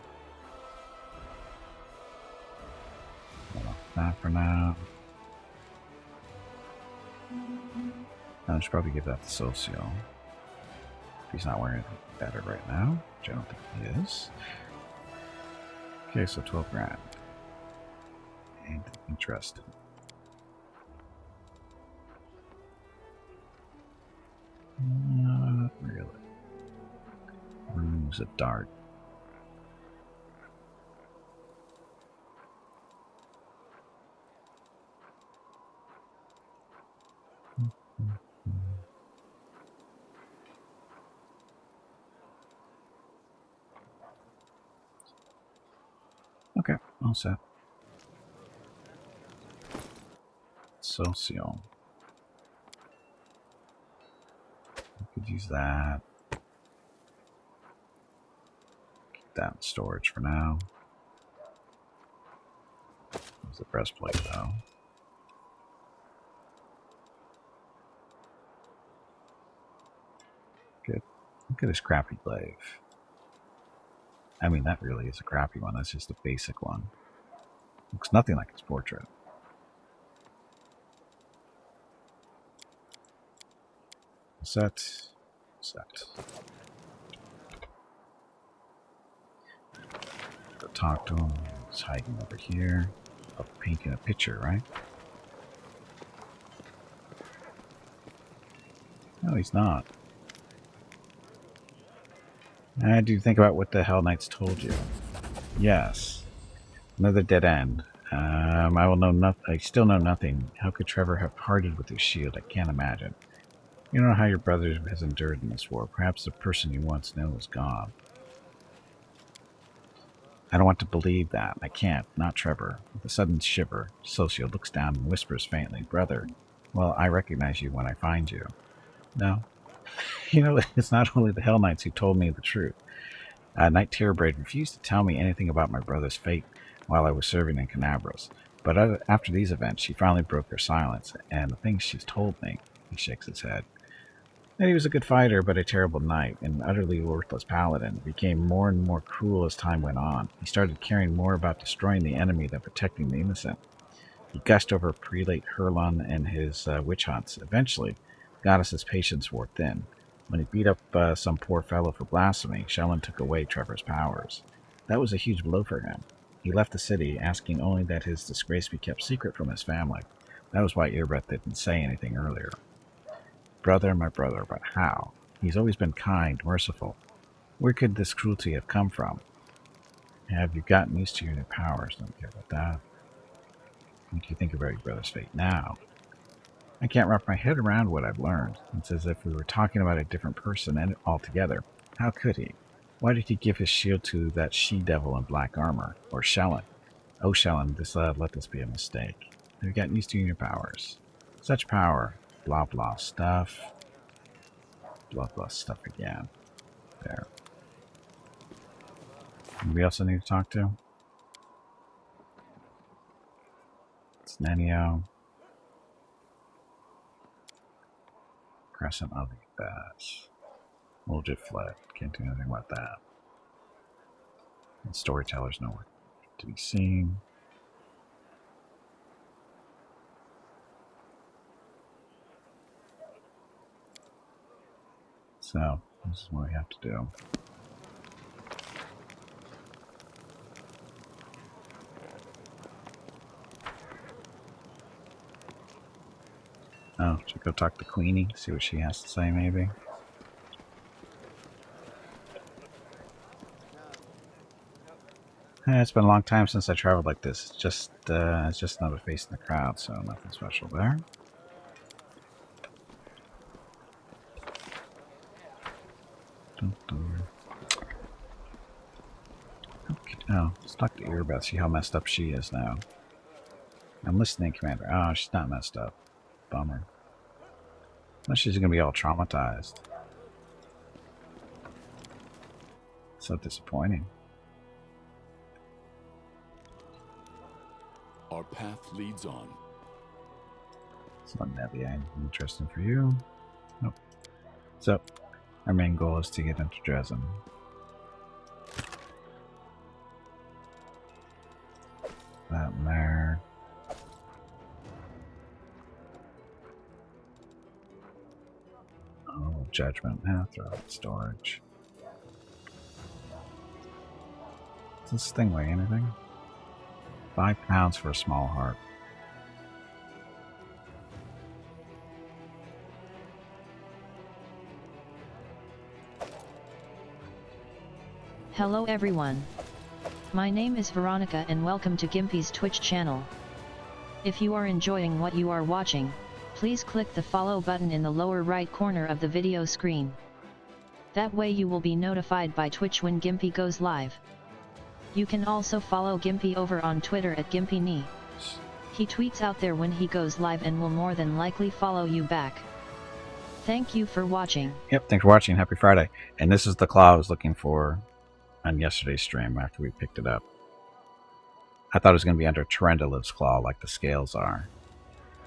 Speaker 1: That for now. I should probably give that to Socio. If he's not wearing anything better right now, which I don't think he is. Okay, so 12 grand. Ain't interested. Not really. Use a dart. Okay, all set. Socio. Could use that. Keep that in storage for now. There's the breastplate though. Good. Look at this crappy glaive. I mean, that really is a crappy one. That's just a basic one. Looks nothing like his portrait. Set. Go talk to him. He's hiding over here. Oh, painting a picture, right? No, he's not. I do think about what the Hell Knights told you. Yes. Another dead end. I will know nothing. I still know nothing. How could Trevor have parted with his shield? I can't imagine. You don't know how your brother has endured in this war. Perhaps the person you once knew is gone. I don't want to believe that. I can't. Not Trevor. With a sudden shiver, Socio looks down and whispers faintly, "Brother, well, I recognize you when I find you." No. It's not only the Hell Knights who told me the truth. Knight Terrorbraid refused to tell me anything about my brother's fate while I was serving in Canabros. But after these events, she finally broke her silence, and the things she's told me, he shakes his head. That he was a good fighter, but a terrible knight, an utterly worthless paladin, became more and more cruel as time went on. He started caring more about destroying the enemy than protecting the innocent. He gushed over Prelate Herlon and his witch hunts. Eventually, Goddess's patience wore thin. When he beat up some poor fellow for blasphemy, Shellen took away Trevor's powers. That was a huge blow for him. He left the city, asking only that his disgrace be kept secret from his family. That was why Earbeth didn't say anything earlier. Brother, my brother, but how? He's always been kind, merciful. Where could this cruelty have come from? Have you gotten used to your new powers? Don't care about that. What do you think about your brother's fate now? I can't wrap my head around what I've learned. It's as if we were talking about a different person altogether. How could he? Why did he give his shield to that she-devil in black armor? Or Shellen? Oh, Shellen, let this be a mistake. Have you gotten used to your new powers? Such power. Blah, blah stuff. Blah, blah stuff again. There. Anybody else I need to talk to? It's Nenio. Crescent of the Bass. Muljet fled. Can't do anything about that. And storyteller's nowhere to be seen. So, this is what we have to do. Oh, should I go talk to Queenie? See what she has to say, maybe? It's been a long time since I traveled like this. It's just another face in the crowd, so nothing special there. Okay. Oh, let's talk to Earbeth, see how messed up she is now. I'm listening, Commander. Oh, she's not messed up. Bummer. Unless she's gonna be all traumatized. So disappointing.
Speaker 3: Our path leads on.
Speaker 1: It's not Nebia. Interesting for you. Nope. So, our main goal is to get into Dresden. That in there. Oh, judgment. Throw out storage. Does this thing weigh anything? 5 pounds for a small heart.
Speaker 6: Hello everyone. My name is Veronica and welcome to Gimpy's Twitch channel. If you are enjoying what you are watching, please click the follow button in the lower right corner of the video screen. That way you will be notified by Twitch when Gimpy goes live. You can also follow Gimpy over on Twitter at GimpyKnee. He tweets out there when he goes live and will more than likely follow you back. Thank you for watching.
Speaker 1: Yep, thanks for watching. Happy Friday. And this is the claw I was looking for on yesterday's stream after we picked it up. I thought it was going to be under Terendaliv's claw like the scales are.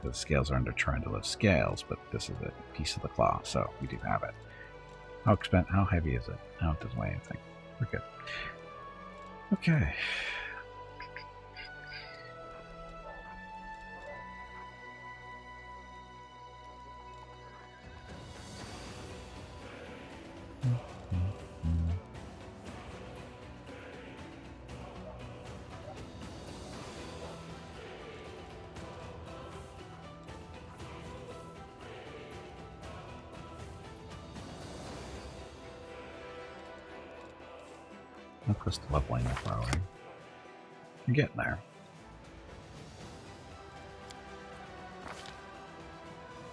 Speaker 1: The scales are under Terendaliv's scales, but this is a piece of the claw, so we do have it. How heavy is it? Oh, it doesn't weigh anything. We're good. Okay. How close to leveling up, are we? You're getting there.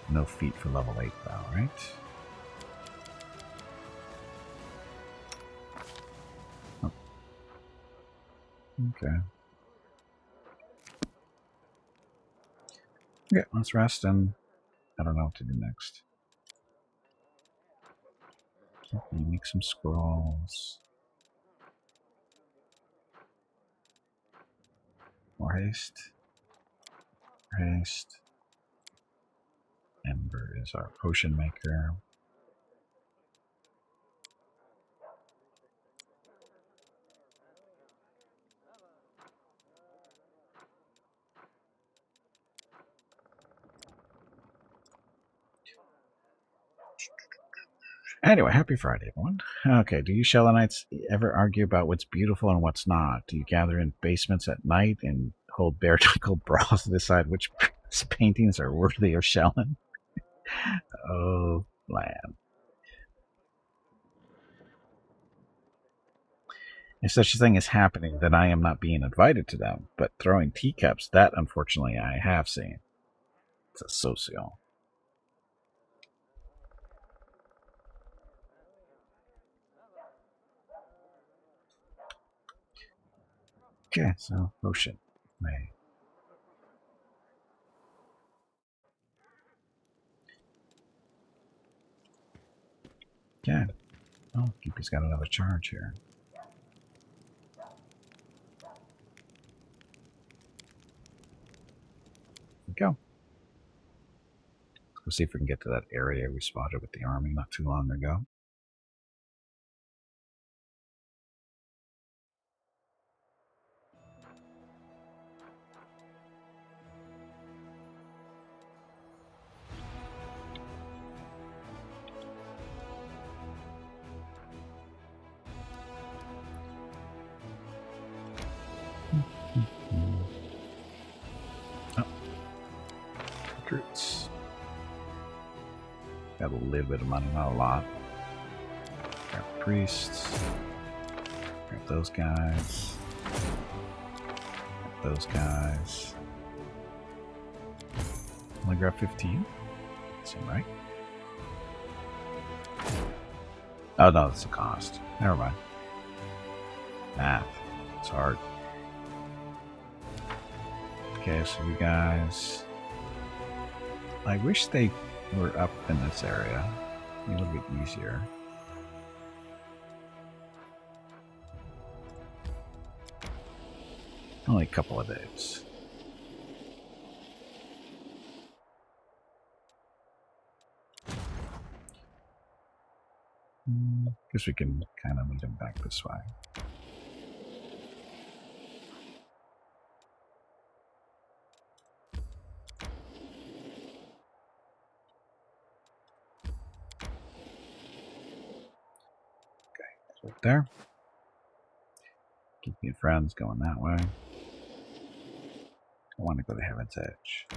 Speaker 1: No feat for level 8 though, right? Oh. Okay. Okay, let's rest and I don't know what to do next. Make some scrolls. More haste. Haste. Ember is our potion maker. Anyway, happy Friday, everyone. Okay, do you Shellenites ever argue about what's beautiful and what's not? Do you gather in basements at night and hold bare-knuckled brawls to decide which paintings are worthy of Shellen? Oh, land. If such a thing is happening, then I am not being invited to them. But throwing teacups, that unfortunately I have seen. It's a socio. Okay, so potion. May. Yeah. Oh, Gimpy's got another charge here. Here we go. Let's see if we can get to that area we spotted with the army not too long ago. Oh. Recruits. Got a little bit of money, not a lot. Grab priests. Grab those guys. Grab those guys. Only grab 15? Seem right. Oh no, that's the cost. Never mind. Math. It's hard. Okay, so you guys... I wish they were up in this area. A little bit easier. Only a couple of days. Guess we can kind of lead them back this way. Right there. Keep your friends going that way. I want to go to Heaven's Edge.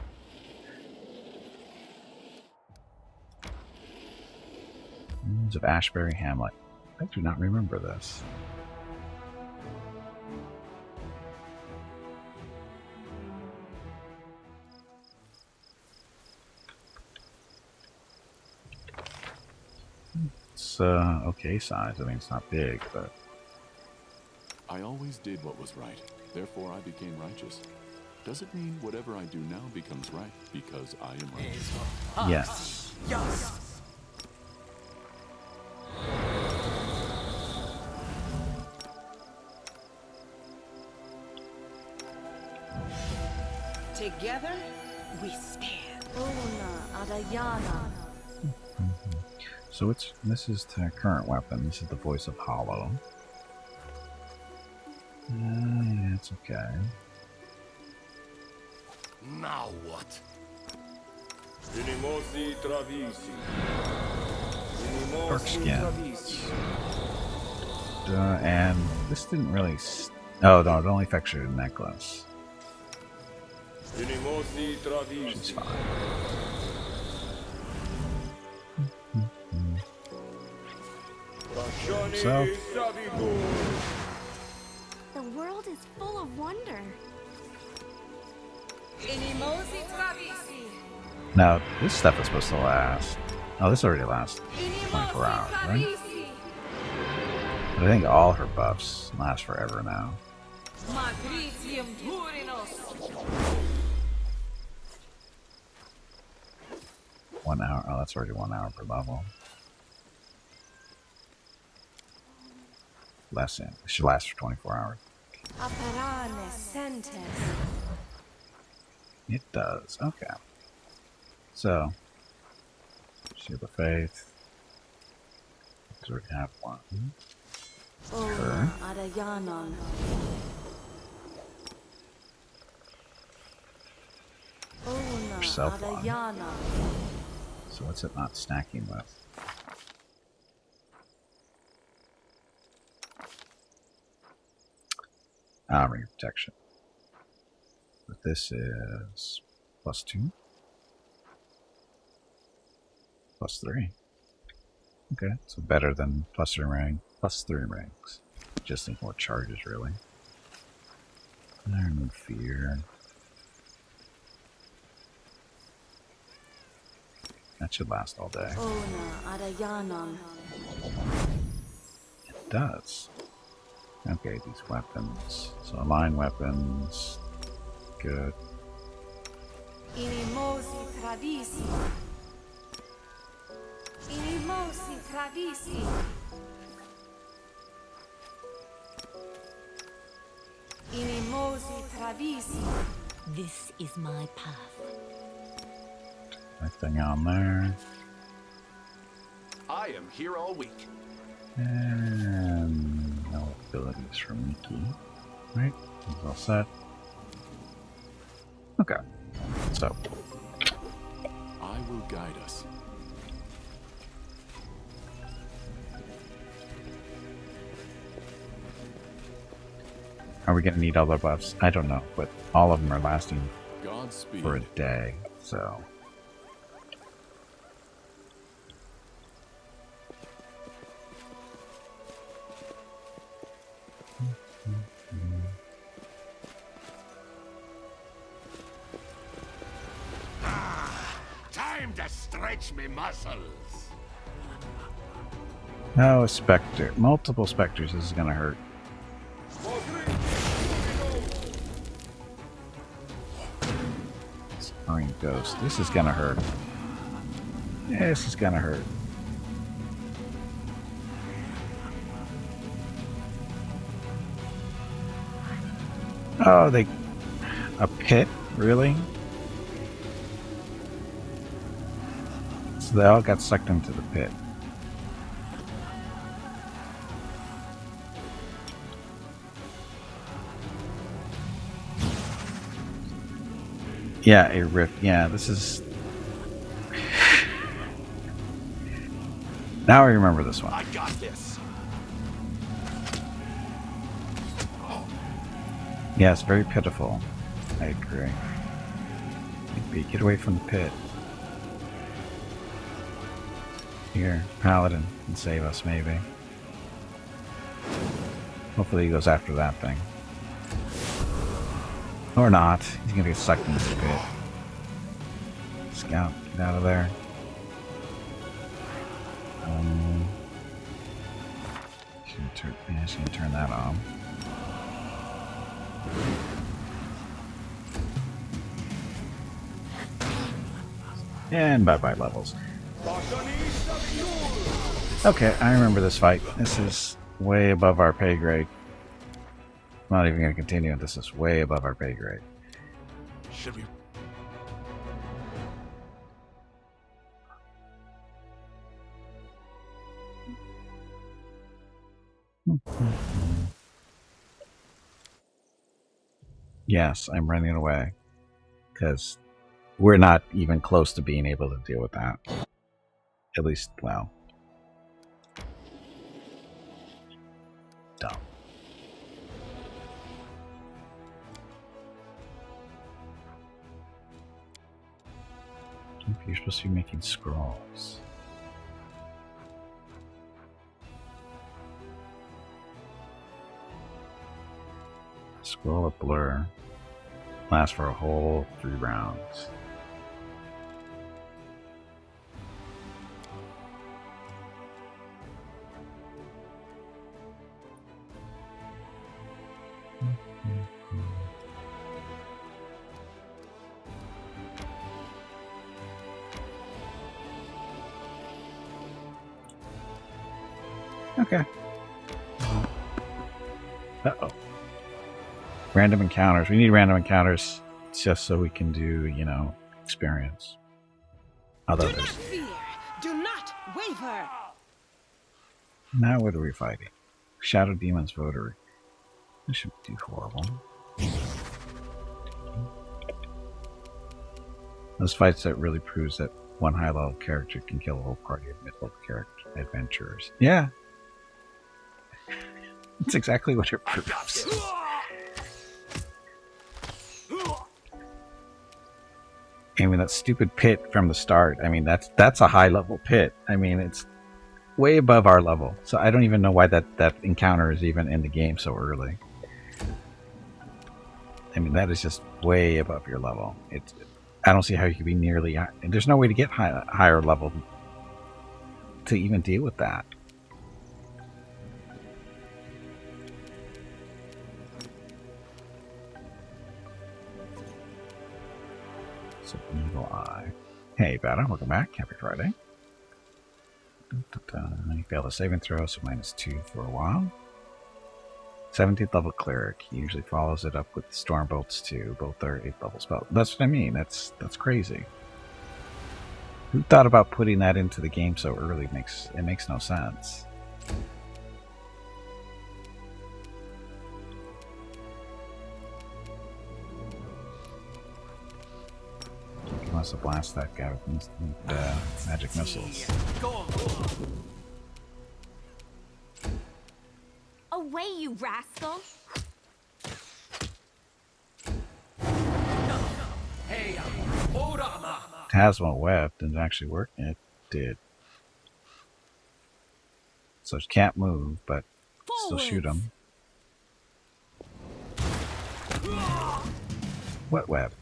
Speaker 1: Ruins of Ashbury Hamlet. I do not remember this. It's okay size. I mean, it's not big, but
Speaker 3: I always did what was right. Therefore, I became righteous. Does it mean whatever I do now becomes right because I am righteous?
Speaker 1: yes.
Speaker 5: Together, we stand.
Speaker 1: So this is the current weapon. This is the Voice of Hollow. Yeah, it's okay.
Speaker 4: Now what?
Speaker 1: Dark skin. And this didn't really... Oh, no, it only affects your necklace. She's fine. So,
Speaker 7: The world is full of wonder.
Speaker 1: now this stuff is supposed to last. Oh, this already lasts 24 hours, right? But I think all her buffs last forever now.
Speaker 2: Magritium Turinos.
Speaker 1: 1 hour. Oh, that's already 1 hour per level. Less in. It should last for 24 hours.
Speaker 5: Aperane sentes.
Speaker 1: It does. Okay. So, Shield of Faith. We already have one. Her.
Speaker 5: Adayanon.
Speaker 1: Herself one.
Speaker 5: Adayanon.
Speaker 1: So what's it not stacking with? Ring of Protection. But this is +2. +3. Okay, so better than +3 ring. +3 rings. Just need more charges, really. Iron Fear. That should last all day.
Speaker 5: Adayanon.
Speaker 1: It does. Okay, these weapons. So align weapons. Good.
Speaker 5: Inimosi travisi. Inimosi travisi. Inimosi travisi.
Speaker 2: This is my path.
Speaker 1: Anything on there.
Speaker 4: I am here all week.
Speaker 1: And no abilities from Mickey. Right? He's all set. Okay. So.
Speaker 3: I will guide us.
Speaker 1: Are we going to need all the buffs? I don't know, but all of them are lasting
Speaker 3: Godspeed.
Speaker 1: for a day, so.
Speaker 4: Time to stretch me muscles.
Speaker 1: Oh, a specter. Multiple specters. This is going to hurt. Sparring Ghost. This is going to hurt. Yeah, this is going to hurt. Oh, they... A pit? Really? So they all got sucked into the pit. Yeah, a rift. Yeah, this is... Now I remember this one.
Speaker 4: I got this.
Speaker 1: Yeah, it's very pitiful. I agree. Gimpy, get away from the pit. Here, Paladin can save us, maybe. Hopefully he goes after that thing. Or not. He's gonna get sucked into the pit. Scout, get out of there. Just gonna turn that on. And bye-bye levels. Okay, I remember this fight. This is way above our pay grade. I'm not even going to continue. This is way above our pay grade.
Speaker 4: Should we?
Speaker 1: Yes, I'm running away. Because we're not even close to being able to deal with that. At least, well. Dumb. You're supposed to be making scrolls. Scroll of Blur. Lasts for a whole 3 rounds. Okay. Uh-oh. Random encounters. We need random encounters just so we can do, experience. Although
Speaker 5: Do not
Speaker 1: there's...
Speaker 5: fear. Do not waver.
Speaker 1: Now what are we fighting? Shadow Demon's Votary. This should be horrible. Those fights that really proves that one high-level character can kill a whole party of mid-level character adventurers. Yeah. That's exactly what it proves. I mean, that stupid pit from the start. I mean, that's a high-level pit. I mean, it's way above our level. So I don't even know why that encounter is even in the game so early. I mean, that is just way above your level. I don't see how you could be nearly high. There's no way to get higher level to even deal with that. So, Evil Eye. Hey, Bada, welcome back. Happy Friday. You failed a saving throw, so -2 for a while. 17th level cleric. He usually follows it up with storm bolts too. Both are 8th level spells. That's what I mean. That's crazy. Who thought about putting that into the game so early? It makes no sense. He wants to blast that guy with instant magic missiles.
Speaker 7: Away, you rascal!
Speaker 1: Tasma Web didn't actually work. It did. So it can't move, but still shoot him. What web?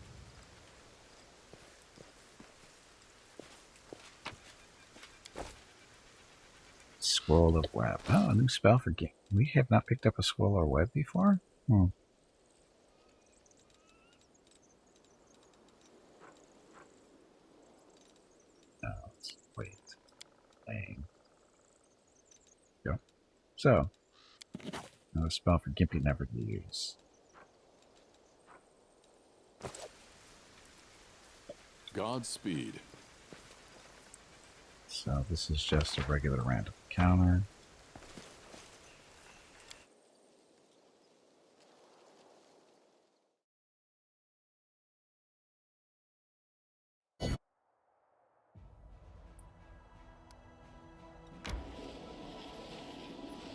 Speaker 1: Scroll of Web. Oh, a new spell for game. We have not picked up a scroll or web before? Hmm. Let's wait. Dang. Go. So, another spell for Gimpy never to use.
Speaker 3: Godspeed.
Speaker 1: So this is just a regular random encounter.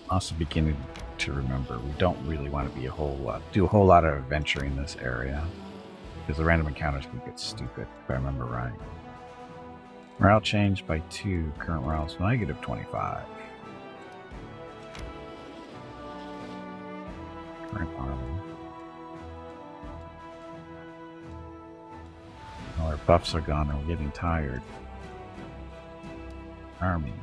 Speaker 1: Also beginning to remember we don't really want to be do a whole lot of adventuring in this area because the random encounters can get stupid if I remember right. Morale changed by 2. Current morale is -25. Current armor. All our buffs are gone and we're getting tired. Army.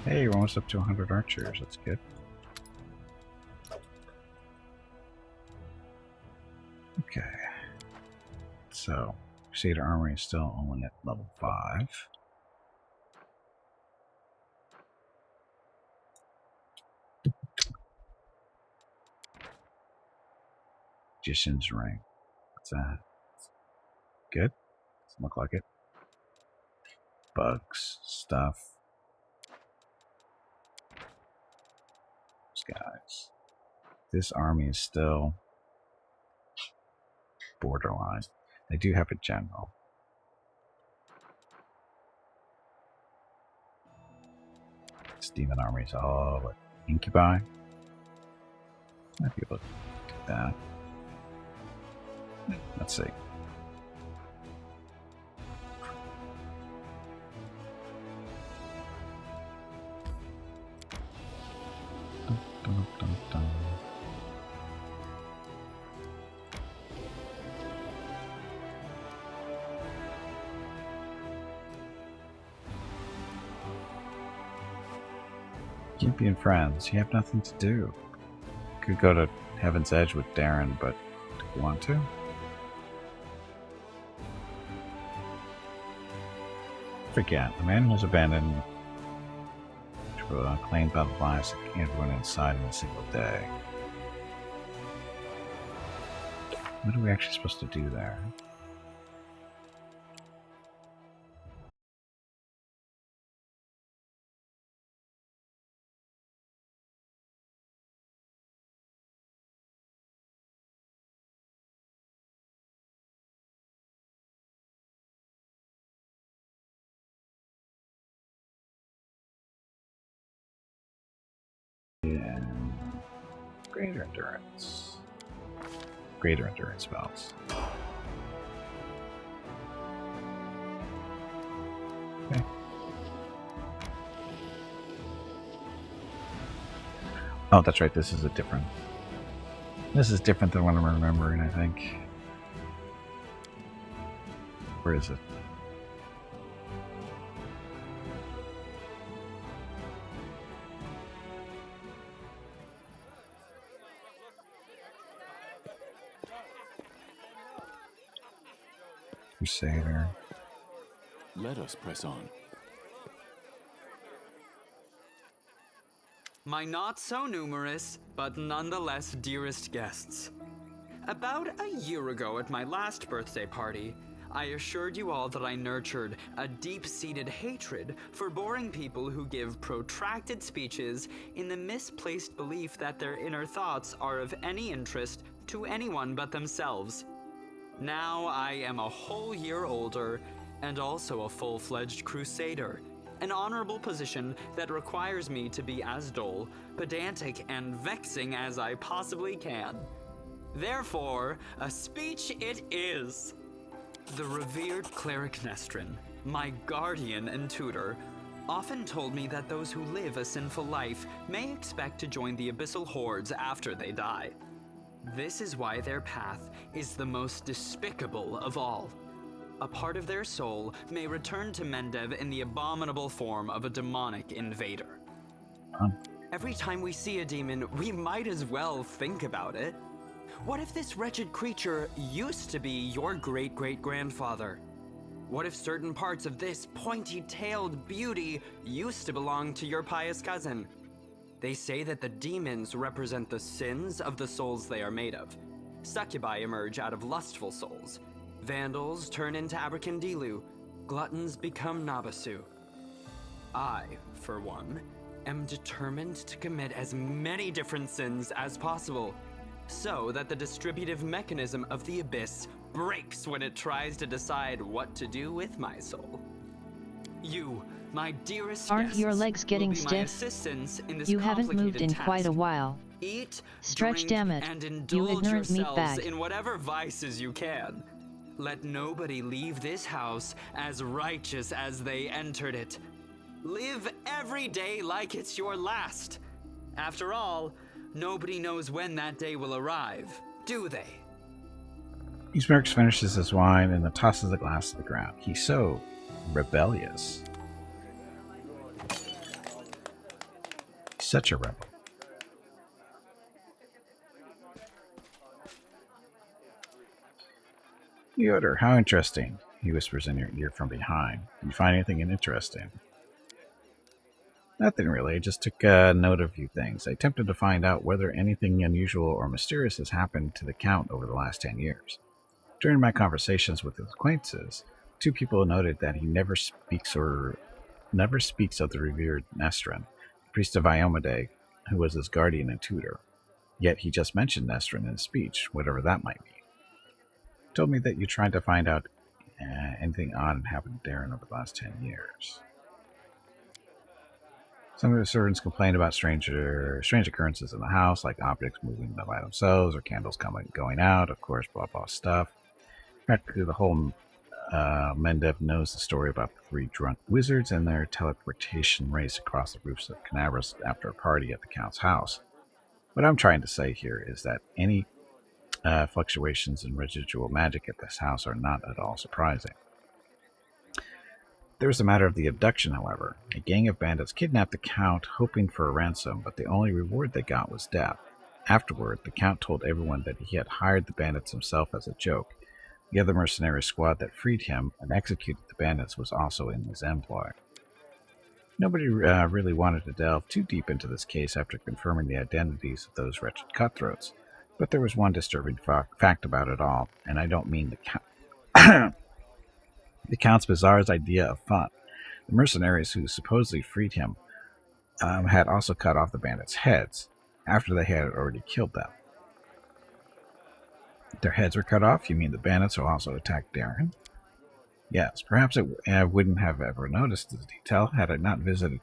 Speaker 1: Hey, we're almost up to 100 archers. That's good. Okay. So, Crusader Armory is still only at level 5. Magician's Ring. What's that? Good? Doesn't look like it. Bugs. Stuff. Those guys. This army is still borderline. They do have a general. This demon army is all what, incubi. Might be able to do that. Let's see. Dun, dun, dun, dun. Gimpy and friends, you have nothing to do. Could go to Heaven's Edge with Darren, but do you want to? Forget, the man who was abandoned, claimed by the lives that everyone inside in a single day. What are we actually supposed to do there? Yeah. Greater endurance. Greater endurance spells. Okay. Oh, that's right. This is different than what I'm remembering, I think. Where is it? Crusader.
Speaker 3: Let us press on.
Speaker 8: My not so numerous, but nonetheless dearest guests. About a year ago at my last birthday party, I assured you all that I nurtured a deep-seated hatred for boring people who give protracted speeches in the misplaced belief that their inner thoughts are of any interest to anyone but themselves. Now I am a whole year older and also a full-fledged crusader, an honorable position that requires me to be as dull, pedantic, and vexing as I possibly can. Therefore, a speech it is. The revered cleric Nestrin, my guardian and tutor, often told me that those who live a sinful life may expect to join the abyssal hordes after they die. This is why their path is the most despicable of all. A part of their soul may return to Mendev in the abominable form of a demonic invader. Every time we see a demon, we might as well think about it. What if this wretched creature used to be your great-great-grandfather? What if certain parts of this pointy-tailed beauty used to belong to your pious cousin? They say that the demons represent the sins of the souls they are made of. Succubi emerge out of lustful souls. Vandals turn into Abracandilu. Gluttons become Nabasu. I, for one, am determined to commit as many different sins as possible, so that the distributive mechanism of the abyss breaks when it tries to decide what to do with my soul. You, my dearest
Speaker 6: Aren't
Speaker 8: guests,
Speaker 6: your legs getting
Speaker 8: will be my
Speaker 6: stiff?
Speaker 8: assistants in this
Speaker 6: You haven't moved
Speaker 8: complicated
Speaker 6: in quite a
Speaker 8: task.
Speaker 6: while.
Speaker 8: Eat,
Speaker 6: Stretch,
Speaker 8: drink,
Speaker 6: damn it.
Speaker 8: and
Speaker 6: You
Speaker 8: indulge
Speaker 6: ignorant
Speaker 8: yourselves
Speaker 6: meatbag.
Speaker 8: in whatever vices you can. Let nobody leave this house as righteous as they entered it. Live every day like it's your last. After all, nobody knows when that day will arrive, do they?
Speaker 1: Eastmerks finishes his wine and then tosses the glass to the ground. He's so rebellious. He's such a rebel. Yoder, how interesting, he whispers in your ear from behind. Do you find anything interesting? Nothing really, I just took note of a few things. I attempted to find out whether anything unusual or mysterious has happened to the Count over the last 10 years. During my conversations with his acquaintances, two people noted that he never speaks of the revered Nestrin, priest of Iomade, who was his guardian and tutor. Yet he just mentioned Nestrin in his speech, whatever that might mean. He told me that you tried to find out anything odd had happened to Darren over the last 10 years. Some of the servants complained about strange occurrences in the house, like objects moving by themselves or candles going out, of course, blah, blah stuff. Practically the whole Mendev knows the story about the 3 drunk wizards and their teleportation race across the roofs of Canabras after a party at the Count's house. What I'm trying to say here is that any fluctuations in residual magic at this house are not at all surprising. There was the matter of the abduction, however. A gang of bandits kidnapped the Count, hoping for a ransom, but the only reward they got was death. Afterward, the Count told everyone that he had hired the bandits himself as a joke. The other mercenary squad that freed him and executed the bandits was also in his employ. Nobody really wanted to delve too deep into this case after confirming the identities of those wretched cutthroats, but there was one disturbing fact about it all, and I don't mean the Count's bizarre idea of fun. The mercenaries who supposedly freed him had also cut off the bandits' heads after they had already killed them. Their heads were cut off? You mean the bandits who also attacked Darren? Yes, perhaps I wouldn't have ever noticed this detail had I not visited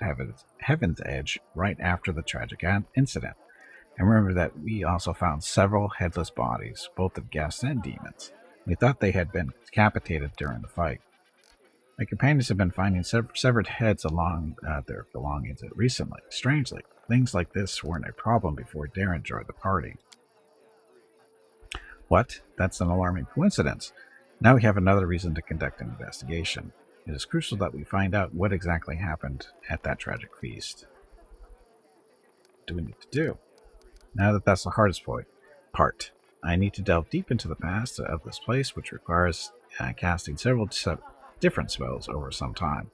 Speaker 1: Heaven's Edge right after the tragic incident. And remember that we also found several headless bodies, both of guests and demons. We thought they had been decapitated during the fight. My companions have been finding severed heads along their belongings recently. Strangely, things like this weren't a problem before Darren joined the party. What? That's an alarming coincidence. Now we have another reason to conduct an investigation. It is crucial that we find out what exactly happened at that tragic feast. What do we need to do? Now that that's the hardest part, I need to delve deep into the past of this place, which requires casting several different spells over some time.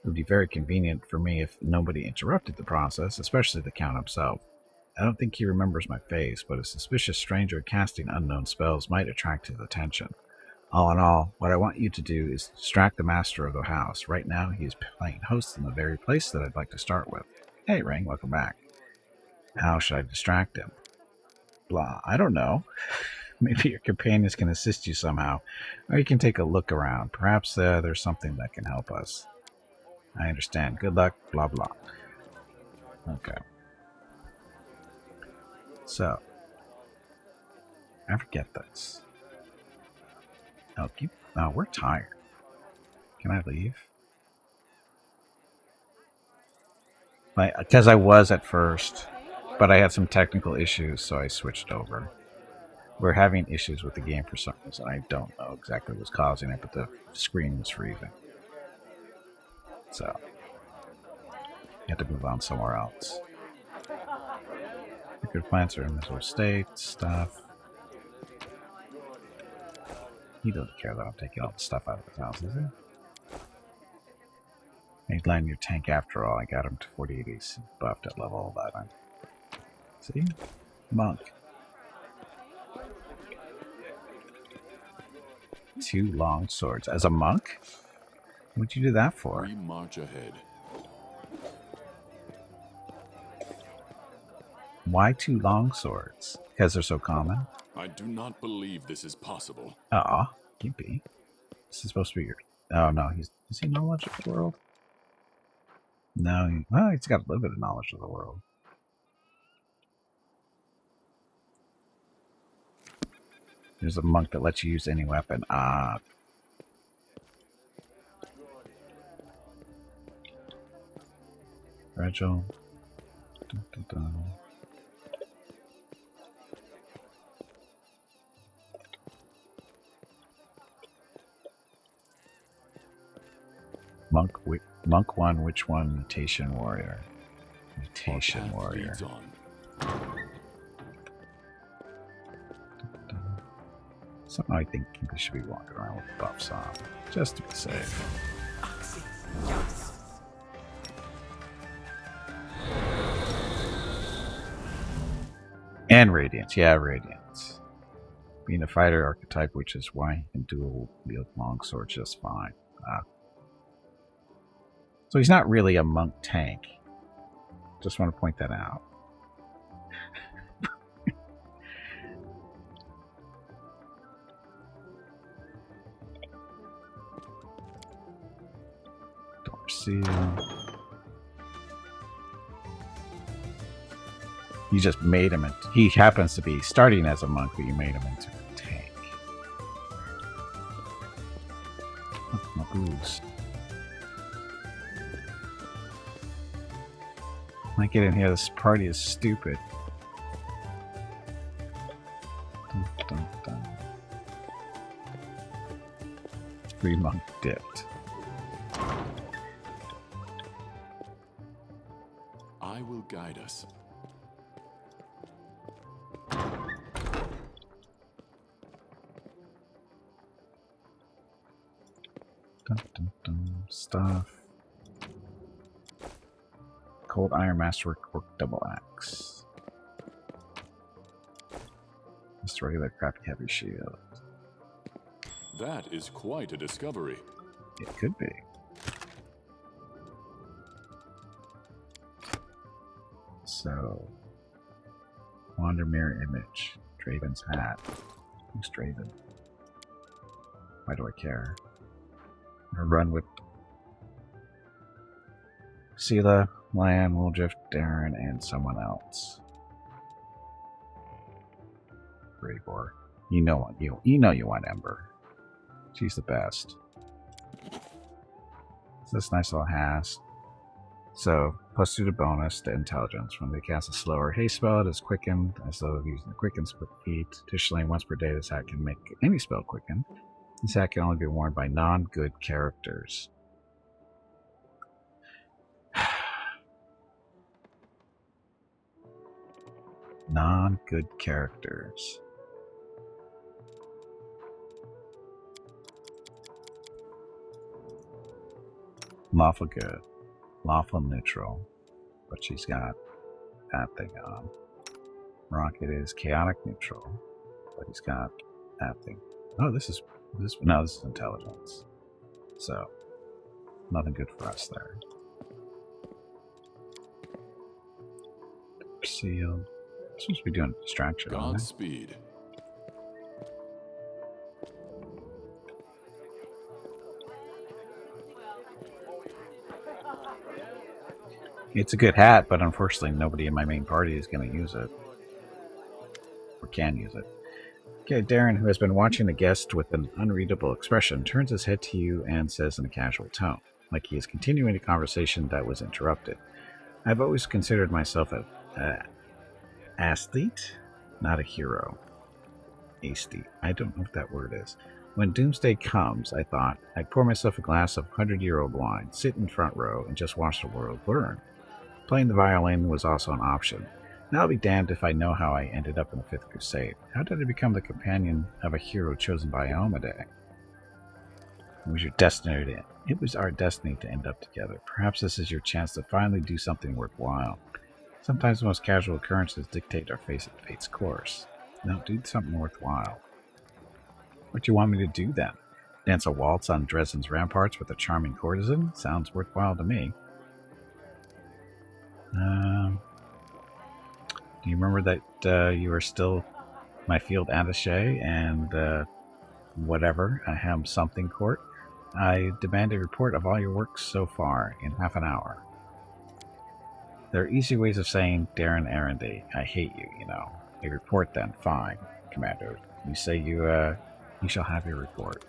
Speaker 1: It would be very convenient for me if nobody interrupted the process, especially the Count himself. I don't think he remembers my face, but a suspicious stranger casting unknown spells might attract his attention. All in all, what I want you to do is distract the master of the house. Right now, he is playing host in the very place that I'd like to start with. Hey, Ring, welcome back. How should I distract him? Blah, I don't know. Maybe your companions can assist you somehow, or you can take a look around. Perhaps there's something that can help us. I understand. Good luck, blah, blah. Okay. So, I forget this. Oh, we're tired. Can I leave? Because I was at first, but I had some technical issues, so I switched over. We're having issues with the game for some reason. I don't know exactly what's causing it, but the screen was freezing. So, I had to move on somewhere else. Liquid plants are in this state, stuff. He doesn't care that I'm taking all the stuff out of his house, is he? He's landing your tank after all. I got him to 48. He's buffed at level 11. See? Monk. 2 long swords. As a monk? What'd you do that for?
Speaker 3: We march ahead.
Speaker 1: Why 2 long swords? Because they're so common?
Speaker 3: I do not believe this is possible.
Speaker 1: Aw, Gimpy. This is supposed to be your... Oh, no, is he knowledge of the world? No, well, he's got a little bit of knowledge of the world. There's a monk that lets you use any weapon. Ah. Fragile. Dun, dun, dun. Monk 1, which one? Mutation Warrior. Mutation Warrior. Somehow I think we should be walking around with buffs on, just to be safe. And Radiance, yeah, Radiance. Being a fighter archetype, which is why he can dual wield longsword just fine. So he's not really a monk tank. Just want to point that out. Door seal. You just made him he happens to be starting as a monk, but you made him into a tank. Look, my booze. I get in here, this party is stupid. Dun, dun, dun. Free monk dipped.
Speaker 3: I will guide us.
Speaker 1: Dun, dun, dun. Stuff. Cold Iron Masterwork Orc Double Axe. Just regular crappy heavy shield.
Speaker 3: That is quite a discovery.
Speaker 1: It could be. So, Wander Mirror Image. Draven's hat. Who's Draven? Why do I care? I'm gonna run with Sela, Lion, Wooldrift, Darren, and someone else. Gravor. You know what you want Ember. She's the best. It's this nice little has. So, plus 2 to bonus to intelligence. When they cast a slow or haste spell, it is quickened, as though using the quicken split feat. Additionally, once per day, this hat can make any spell quicken. This hat can only be worn by non-good characters. Non-good characters. Lawful good. Lawful neutral. But she's got that thing on. Rocket is chaotic neutral. But he's got that thing. Oh, this is intelligence. So, nothing good for us there. Sealed. I'm supposed to be doing distraction.
Speaker 3: Godspeed.
Speaker 1: It's a good hat, but unfortunately nobody in my main party is going to use it. Or can use it. Okay, Darren, who has been watching the guest with an unreadable expression, turns his head to you and says in a casual tone, like he is continuing a conversation that was interrupted. I've always considered myself an aesthete, not a hero. Aesthete. I don't know what that word is. When doomsday comes, I thought, I'd pour myself a glass of 100-year-old wine, sit in front row, and just watch the world burn. Playing the violin was also an option. Now I'll be damned if I know how I ended up in the Fifth Crusade. How did I become the companion of a hero chosen by Almaday? It was our destiny to end up together. Perhaps this is your chance to finally do something worthwhile. Sometimes the most casual occurrences dictate our fate's course. Now do something worthwhile. What do you want me to do then? Dance a waltz on Dresden's ramparts with a charming courtesan? Sounds worthwhile to me. Do you remember that you are still my field attaché and whatever, a ham something court? I demand a report of all your work so far in half an hour. There are easy ways of saying Darren Arendy, I hate you, you know. A report then, fine, Commander. You say you shall have your report.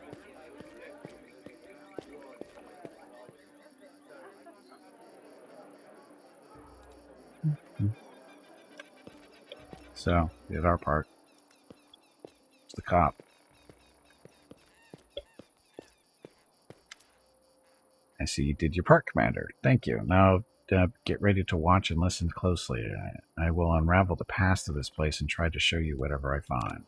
Speaker 1: So, we did our part. It's the cop. I see you did your part, Commander. Thank you. Now, get ready to watch and listen closely. I will unravel the past of this place and try to show you whatever I find.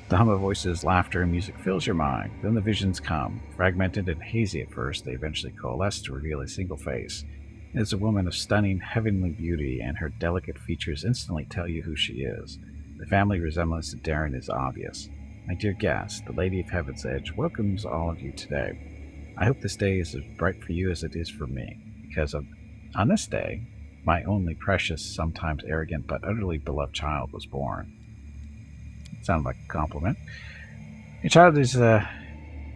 Speaker 1: The hum of voices, laughter, and music fills your mind. Then the visions come. Fragmented and hazy at first, they eventually coalesce to reveal a single face. It is a woman of stunning, heavenly beauty, and her delicate features instantly tell you who she is. The family resemblance to Darren is obvious. My dear guest, the Lady of Heaven's Edge welcomes all of you today. I hope this day is as bright for you as it is for me, because on this day, my only precious, sometimes arrogant, but utterly beloved child was born. Sound like a compliment. Your child is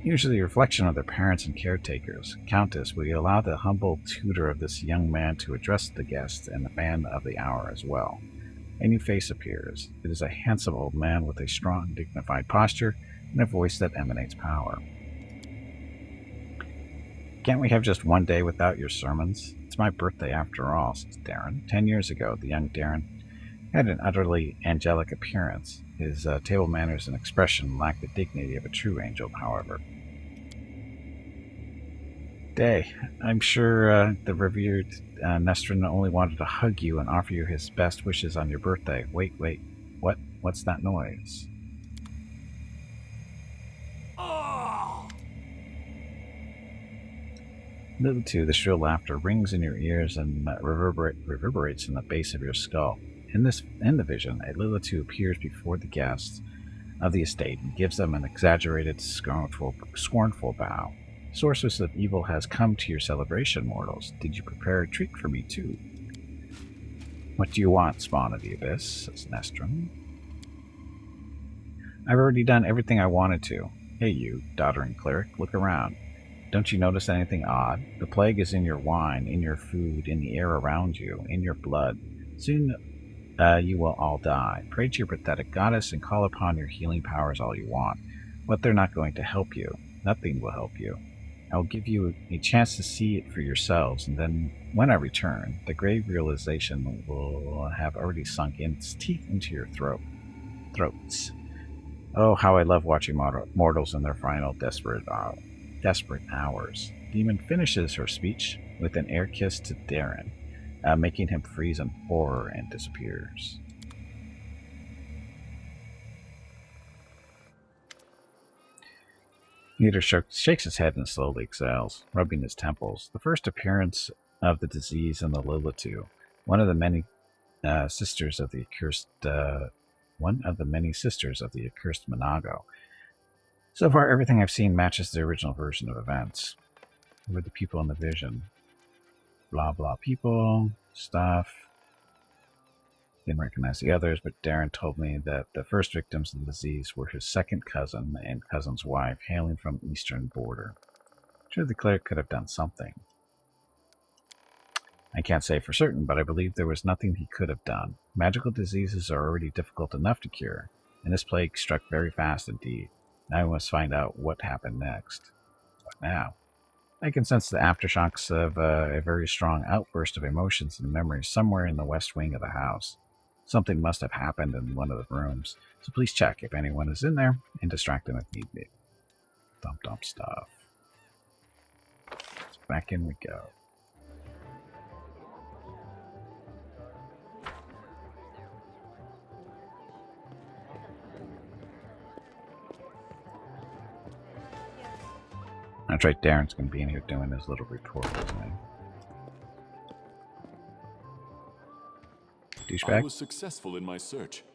Speaker 1: usually a reflection of their parents and caretakers. Countess, will you allow the humble tutor of this young man to address the guest and the man of the hour as well? A new face appears. It is a handsome old man with a strong, dignified posture and a voice that emanates power. Can't we have just one day without your sermons? It's my birthday after all, says Darren. 10 years ago, the young Darren Had an utterly angelic appearance. His table manners and expression lacked the dignity of a true angel, however. Day, I'm sure the revered Nestrin only wanted to hug you and offer you his best wishes on your birthday. Wait, what? What's that noise? Little too, the shrill laughter rings in your ears and reverberates in the base of your skull. In the vision, a Lilitu appears before the guests of the estate and gives them an exaggerated, scornful bow. Sorceress of evil has come to your celebration, mortals. Did you prepare a treat for me, too? What do you want, spawn of the abyss? Says Nestrum. I've already done everything I wanted to. Hey, you, doddering cleric, look around. Don't you notice anything odd? The plague is in your wine, in your food, in the air around you, in your blood. Soon you will all die. Pray to your pathetic goddess and call upon your healing powers all you want. But they're not going to help you. Nothing will help you. I will give you a chance to see it for yourselves, and then, when I return, the grave realization will have already sunk its teeth into your throats. Oh, how I love watching mortals in their final desperate hours. Demon finishes her speech with an air kiss to Darren, making him freeze in horror and disappears. Leader shakes his head and slowly exhales, rubbing his temples. The first appearance of the disease in the Lilitu, one of the many sisters of the accursed Monago. So far, everything I've seen matches the original version of events. Who were the people in the vision? Blah blah people, stuff. Didn't recognize the others, but Darren told me that the first victims of the disease were his second cousin and cousin's wife, hailing from the eastern border. Sure, the cleric could have done something. I can't say for certain, but I believe there was nothing he could have done. Magical diseases are already difficult enough to cure, and this plague struck very fast indeed. Now we must find out what happened next. What now? I can sense the aftershocks of a very strong outburst of emotions and memories somewhere in the west wing of the house. Something must have happened in one of the rooms, so please check if anyone is in there and distract them if need be. Dump stuff. So back in we go. That's right, Darren's going to be in here doing his little report, isn't he? Douchebag?
Speaker 3: I was successful in my search.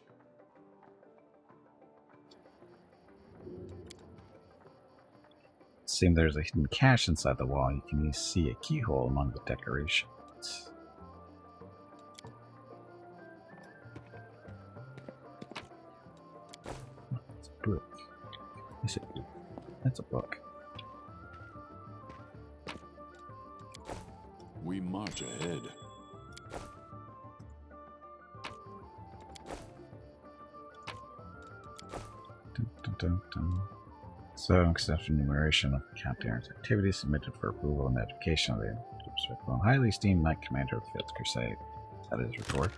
Speaker 1: It seems there's a hidden cache inside the wall. You can see a keyhole among the decorations. It's a book. Is it? That's a book.
Speaker 3: We march ahead.
Speaker 1: So, exceptional enumeration of Count Darren's activities submitted for approval and edification of the respectful and highly esteemed Knight Commander of the Fifth Crusade. That is report.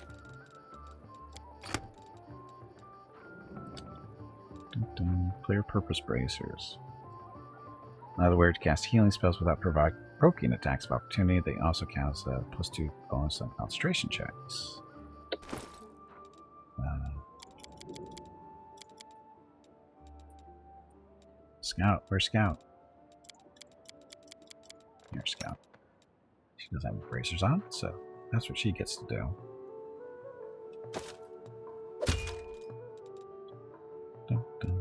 Speaker 1: Clear purpose bracers. In other words, cast healing spells without provoking attacks of opportunity. They also count as a +2 bonus on concentration checks. Scout, where's Scout? Here's Scout. She doesn't have bracers on, so that's what she gets to do. Dun, dun.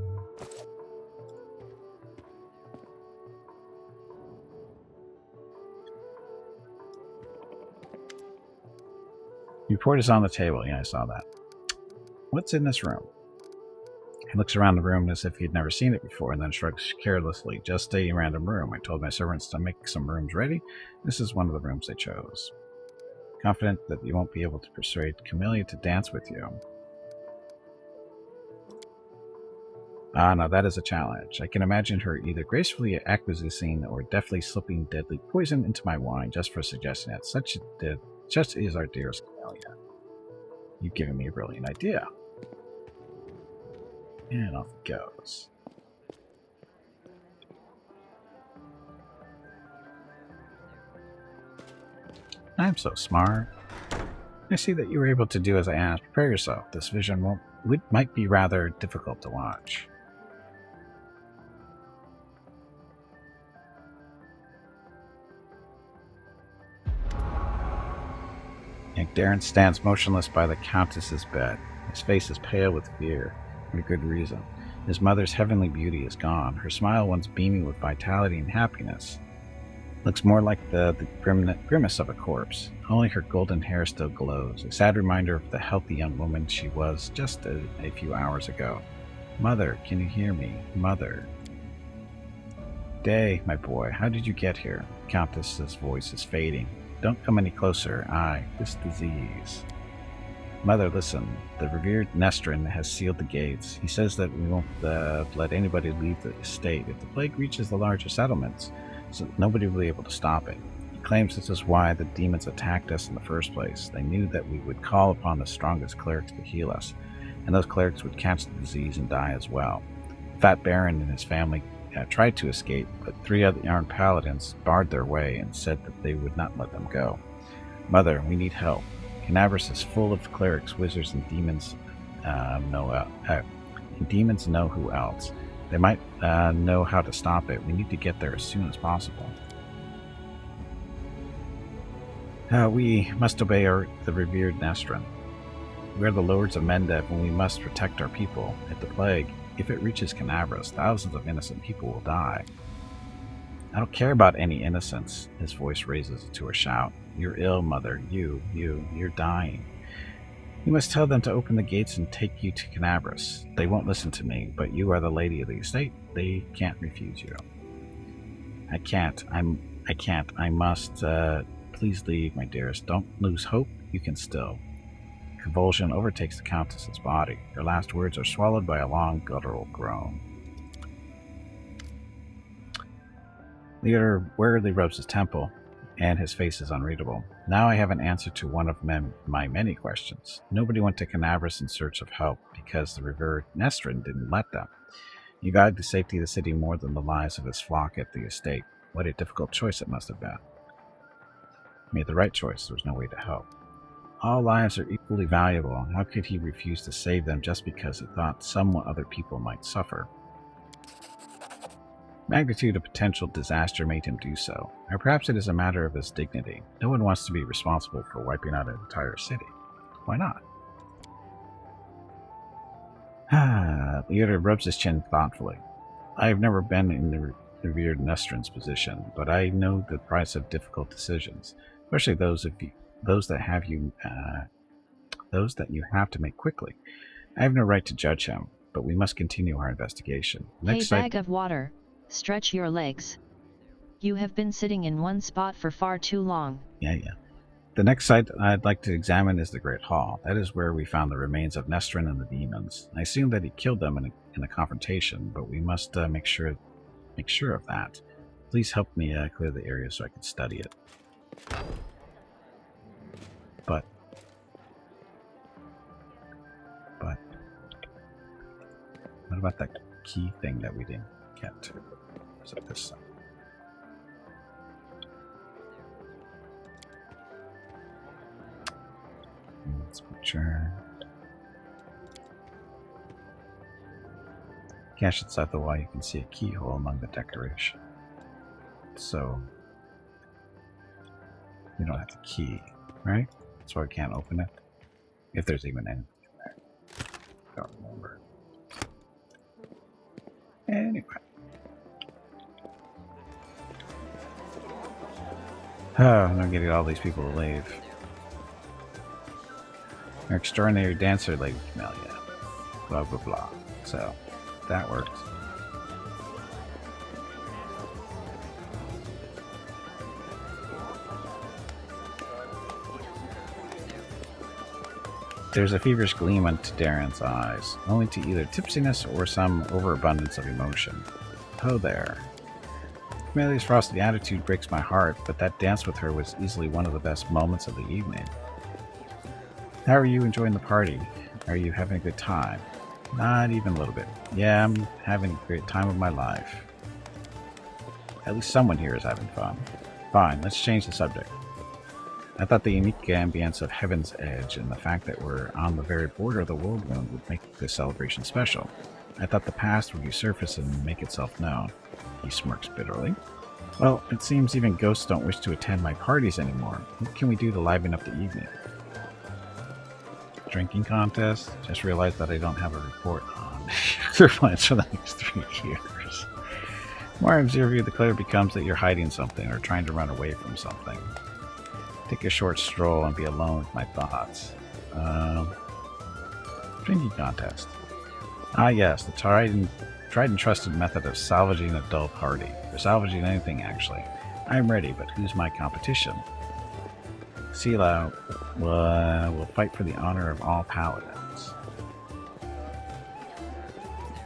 Speaker 1: Report is on the table. Yeah, I saw that. What's in this room? He looks around the room as if he'd never seen it before and then shrugs carelessly. Just a random room. I told my servants to make some rooms ready. This is one of the rooms they chose. Confident that you won't be able to persuade Camellia to dance with you. Ah, no, that is a challenge. I can imagine her either gracefully acquiescing or deftly slipping deadly poison into my wine just for suggesting it. Such is our dearest Camellia. You've given me a brilliant idea. And off it goes. I'm so smart. I see that you were able to do as I asked. Prepare yourself. This vision might be rather difficult to watch. Darren stands motionless by the Countess's bed. His face is pale with fear, for good reason. His mother's heavenly beauty is gone. Her smile, once beaming with vitality and happiness, looks more like the grimace of a corpse. Only her golden hair still glows, a sad reminder of the healthy young woman she was just a few hours ago. Mother, can you hear me? Mother. Day, my boy, how did you get here? The Countess's voice is fading. Don't come any closer. This disease. Mother, listen. The revered Nestrin has sealed the gates. He says that we won't let anybody leave the estate if the plague reaches the larger settlements, so nobody will be able to stop it. He claims this is why the demons attacked us in the first place. They knew that we would call upon the strongest clerics to heal us, and those clerics would catch the disease and die as well. Fat Baron and his family tried to escape, but 3 other armed paladins barred their way and said that they would not let them go. Mother, we need help. Canavers is full of clerics, wizards, and demons. Demons know who else. They might know how to stop it. We need to get there as soon as possible. We must obey the revered Nestrin. We are the lords of Mendev, and we must protect our people. If the plague, if it reaches Canavras, thousands of innocent people will die. I don't care about any innocence. His voice raises to a shout. You're ill, Mother. You're dying. You must tell them to open the gates and take you to Canavras. They won't listen to me, but you are the lady of the estate. They can't refuse you. I can't. I must. Please leave, my dearest. Don't lose hope. You can still. Convulsion overtakes the Countess's body. Her last words are swallowed by a long, guttural groan. Leader wearily rubs his temple, and his face is unreadable. Now I have an answer to one of my many questions. Nobody went to Canavras in search of help because the revered Nestrin didn't let them. You guide the safety of the city more than the lives of his flock at the estate. What a difficult choice it must have been. He made the right choice. There was no way to help. All lives are equally valuable. How could he refuse to save them just because he thought some other people might suffer? Magnitude of potential disaster made him do so, or perhaps it is a matter of his dignity. No one wants to be responsible for wiping out an entire city. Why not? Leota rubs his chin thoughtfully. I have never been in the revered Nestrin's position, but I know the price of difficult decisions, especially those that you have to make quickly. I have no right to judge him, but we must continue our investigation.
Speaker 6: Hey, bag of water. Stretch your legs. You have been sitting in one spot for far too long.
Speaker 1: Yeah. The next site I'd like to examine is the Great Hall. That is where we found the remains of Nestrin and the demons. I assume that he killed them in a confrontation, but we must make sure of that. Please help me clear the area so I can study it. But what about that key thing that we didn't get to? Is it this side? Let's picture. Cache inside the wall, you can see a keyhole among the decoration. So you don't have the key, right? So I can't open it. If there's even anything in there. Don't remember. Anyway. I'm not getting all these people to leave. An extraordinary dancer, Lady Camellia. Blah, blah, blah. So, that works. There's a feverish gleam into Darren's eyes, owing to either tipsiness or some overabundance of emotion. Oh there. Camelia's frosty attitude breaks my heart, but that dance with her was easily one of the best moments of the evening. How are you enjoying the party? Are you having a good time? Not even a little bit. Yeah, I'm having a great time of my life. At least someone here is having fun. Fine, let's change the subject. I thought the unique ambience of Heaven's Edge and the fact that we're on the very border of the whirlwind would make this celebration special. I thought the past would resurface and make itself known. He smirks bitterly. Well, it seems even ghosts don't wish to attend my parties anymore. What can we do to liven up the evening? Drinking contest? Just realized that I don't have a report on your plans for the next 3 years. The more I observe you, the clearer it becomes that you're hiding something or trying to run away from something. Take a short stroll and be alone with my thoughts. Drinking contest. Ah yes, the tried and trusted method of salvaging a dull party. Or salvaging anything, actually. I'm ready, but who's my competition? Sela will fight for the honor of all paladins.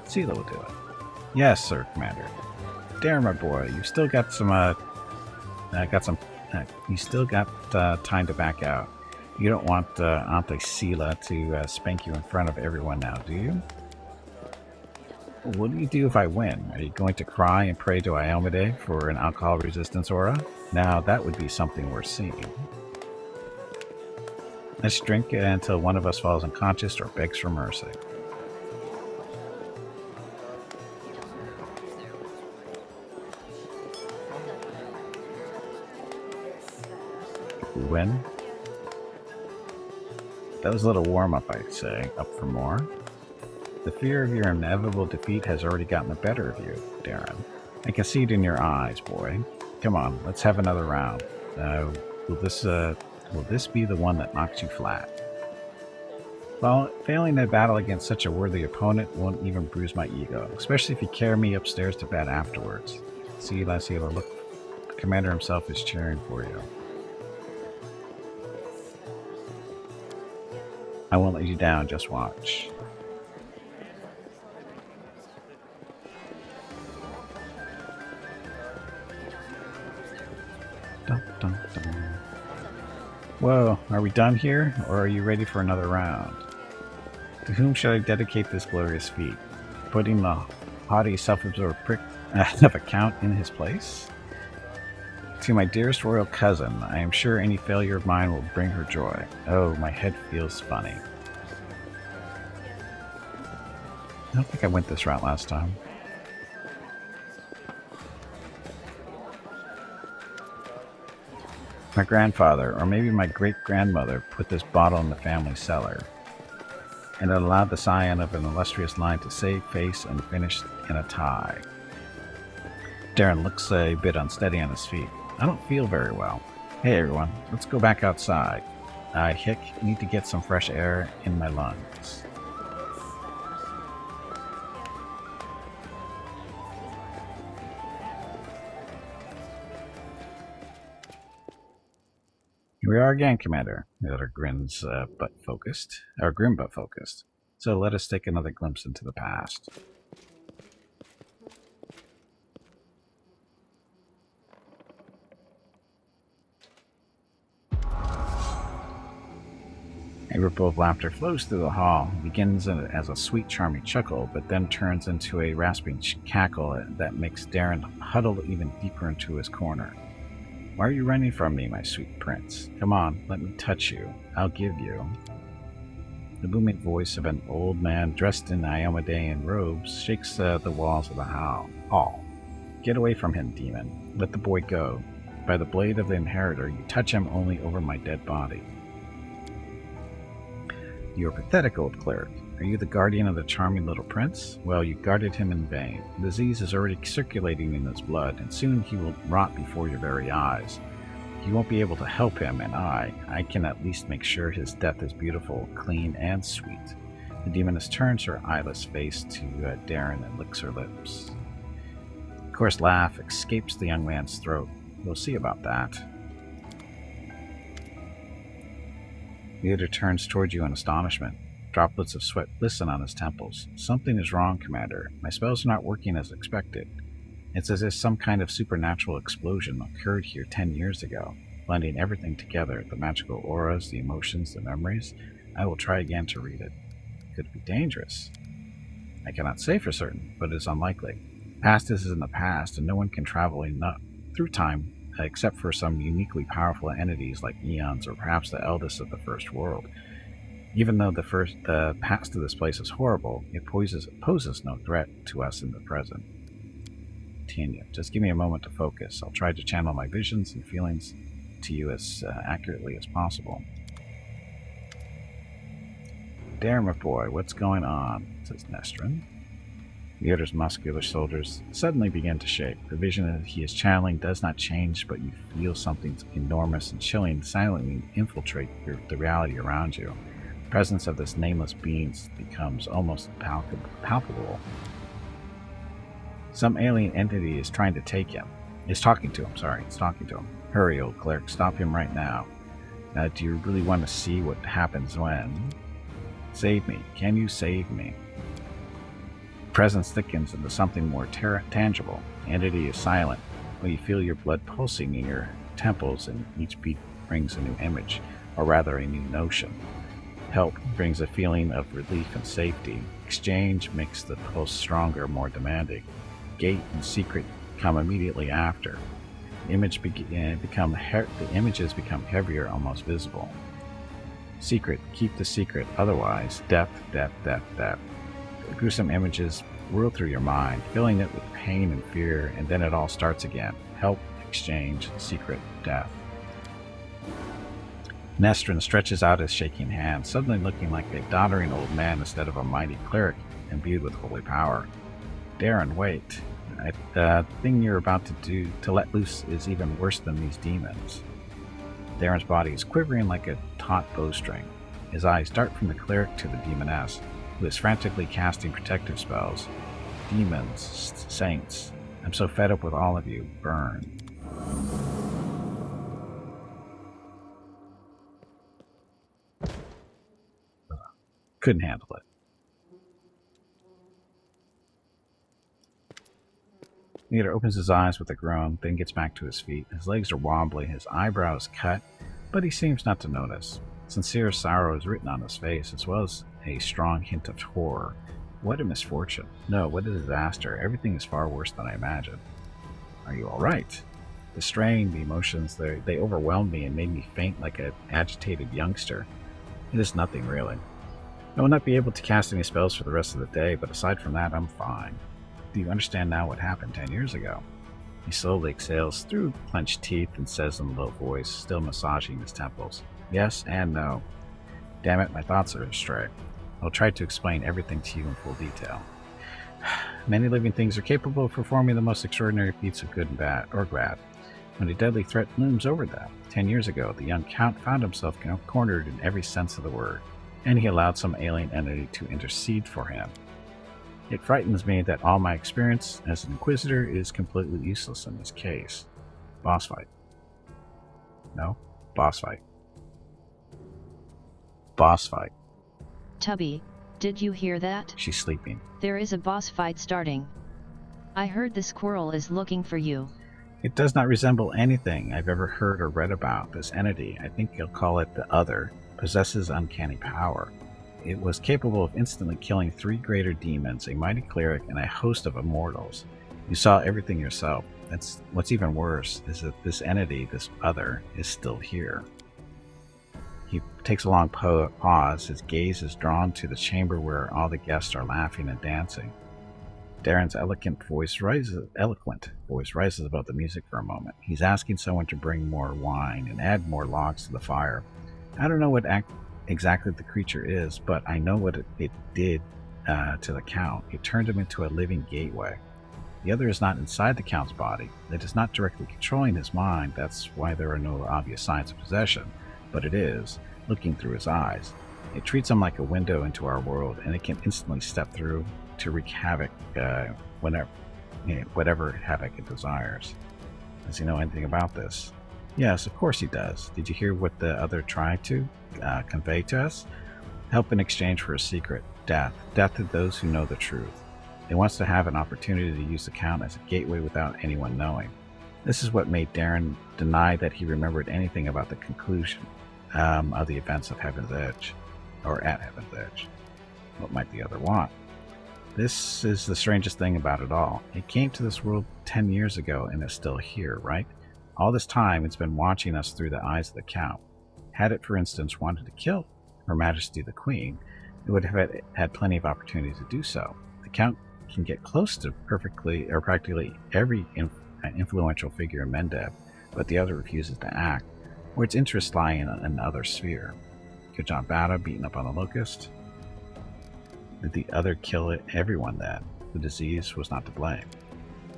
Speaker 1: Sela will do it. Yes, sir, Commander. Darren, my boy, you've still got some, you still got time to back out. You don't want Auntie Sela to spank you in front of everyone now, do you? What do you do if I win? Are you going to cry and pray to Iomade for an alcohol resistance aura? Now, that would be something worth seeing. Let's drink until one of us falls unconscious or begs for mercy. Win? That was a little warm-up, I'd say. Up for more? The fear of your inevitable defeat has already gotten the better of you, Darren. I can see it in your eyes, boy. Come on, let's have another round. Will this be the one that knocks you flat? Well, failing a battle against such a worthy opponent won't even bruise my ego, especially if you carry me upstairs to bed afterwards. Sela, look, the commander himself is cheering for you. I won't let you down, just watch. Dun, dun, dun. Whoa, are we done here, or are you ready for another round? To whom should I dedicate this glorious feat? Putting the haughty, self-absorbed prick of a count in his place? To my dearest royal cousin, I am sure any failure of mine will bring her joy. Oh, my head feels funny. I don't think I went this route last time. My grandfather, or maybe my great-grandmother, put this bottle in the family cellar, and it allowed the scion of an illustrious line to save face and finish in a tie. Darren looks a bit unsteady on his feet. I don't feel very well. Hey everyone, let's go back outside. I need to get some fresh air in my lungs. Here we are again, Commander. Our grim but focused. So let us take another glimpse into the past. A ripple of laughter flows through the hall. It begins as a sweet, charming chuckle, but then turns into a rasping cackle that makes Darren huddle even deeper into his corner. Why are you running from me, my sweet prince? Come on, let me touch you. I'll give you. The booming voice of an old man dressed in Iomadean robes shakes the walls of the hall. Get away from him, demon. Let the boy go. By the blade of the inheritor, you touch him only over my dead body. You are pathetic, old cleric. Are you the guardian of the charming little prince? Well, you guarded him in vain. The disease is already circulating in his blood, and soon he will rot before your very eyes. You won't be able to help him, and I can at least make sure his death is beautiful, clean, and sweet. The demoness turns her eyeless face to Darren and licks her lips. A coarse laugh escapes the young man's throat. We'll see about that. The other turns toward you in astonishment. Droplets of sweat glisten on his temples. Something is wrong, Commander. My spells are not working as expected. It's as if some kind of supernatural explosion occurred here 10 years ago, blending everything together, the magical auras, the emotions, the memories. I will try again to read it. Could it be dangerous? I cannot say for certain, but it is unlikely. Past is in the past, and no one can travel through time except for some uniquely powerful entities like eons or perhaps the eldest of the first world. Even though the past of this place is horrible, it poses no threat to us in the present. Continue. Just give me a moment to focus. I'll try to channel my visions and feelings to you as accurately as possible. There, my boy, what's going on? Says Nestrin. The other's muscular shoulders suddenly begin to shake. The vision that he is channeling does not change, but you feel something enormous and chilling silently infiltrate the reality around you. The presence of this nameless being becomes almost palpable. Some alien entity is trying to take him. It's talking to him. Hurry, old cleric, stop him right now. Do you really want to see what happens when? Save me. Can you save me? Presence thickens into something more tangible. The entity is silent, but you feel your blood pulsing in your temples, and each beat brings a new image, or rather a new notion. Help brings a feeling of relief and safety. Exchange makes the pulse stronger, more demanding. Gate and secret come immediately after. The images become heavier, almost visible. Secret, keep the secret, otherwise, death. The gruesome images whirl through your mind, filling it with pain and fear, and then it all starts again. Help, exchange, secret, death. Nestrin stretches out his shaking hand, suddenly looking like a doddering old man instead of a mighty cleric imbued with holy power. Darren, wait. The thing you're about to let loose is even worse than these demons. Darren's body is quivering like a taut bowstring. His eyes dart from the cleric to the demoness, who is frantically casting protective spells. Demons, saints, I'm so fed up with all of you. Burn. Couldn't handle it. Neater opens his eyes with a groan, then gets back to his feet. His legs are wobbly, his eyebrow is cut, but he seems not to notice. Sincere sorrow is written on his face, as well as a strong hint of horror. What a misfortune. No, what a disaster. Everything is far worse than I imagined. Are you all right? The strain, the emotions, they overwhelmed me and made me faint like an agitated youngster. It is nothing, really. I will not be able to cast any spells for the rest of the day, but aside from that, I'm fine. Do you understand now what happened 10 years ago? He slowly exhales through clenched teeth and says in a low voice, still massaging his temples. Yes and no. Damn it, my thoughts are astray. I'll try to explain everything to you in full detail. Many living things are capable of performing the most extraordinary feats of good and bad, when a deadly threat looms over them. 10 years ago, the young count found himself cornered in every sense of the word, and he allowed some alien entity to intercede for him. It frightens me that all my experience as an Inquisitor is completely useless in this case. Boss fight. No? Boss fight. Boss fight.
Speaker 6: Tubby, did you hear that?
Speaker 1: She's sleeping.
Speaker 6: There is a boss fight starting. I heard the squirrel is looking for you.
Speaker 1: It does not resemble anything I've ever heard or read about. This entity, I think you'll call it the Other, possesses uncanny power. It was capable of instantly killing 3 greater demons, a mighty cleric, and a host of immortals. You saw everything yourself. What's even worse is that this entity, this Other, is still here. He takes a long pause. His gaze is drawn to the chamber where all the guests are laughing and dancing. Darren's eloquent voice rises above the music for a moment. He's asking someone to bring more wine and add more logs to the fire. I don't know what exactly the creature is, but I know what it did to the Count. It turned him into a living gateway. The Other is not inside the Count's body. It is not directly controlling his mind. That's why there are no obvious signs of possession. But it is, looking through his eyes. It treats him like a window into our world, and it can instantly step through to wreak havoc whatever havoc it desires. Does he know anything about this? Yes, of course he does. Did you hear what the Other tried to convey to us? Help in exchange for a secret. Death. Death to those who know the truth. It wants to have an opportunity to use the Count as a gateway without anyone knowing. This is what made Darren deny that he remembered anything about the conclusion of the events of Heaven's Edge. or at Heaven's Edge. What might the other want? This is the strangest thing about it all. It came to this world 10 years ago and is still here, right? All this time it's been watching us through the eyes of the Count. Had it, for instance, wanted to kill Her Majesty the Queen, it would have had plenty of opportunity to do so. The Count can get close to practically every influential figure in Mendeb, but the other refuses to act, or its interests lie in another sphere. Could John Bata beaten up on the Locust? Did the other kill everyone then? The disease was not to blame.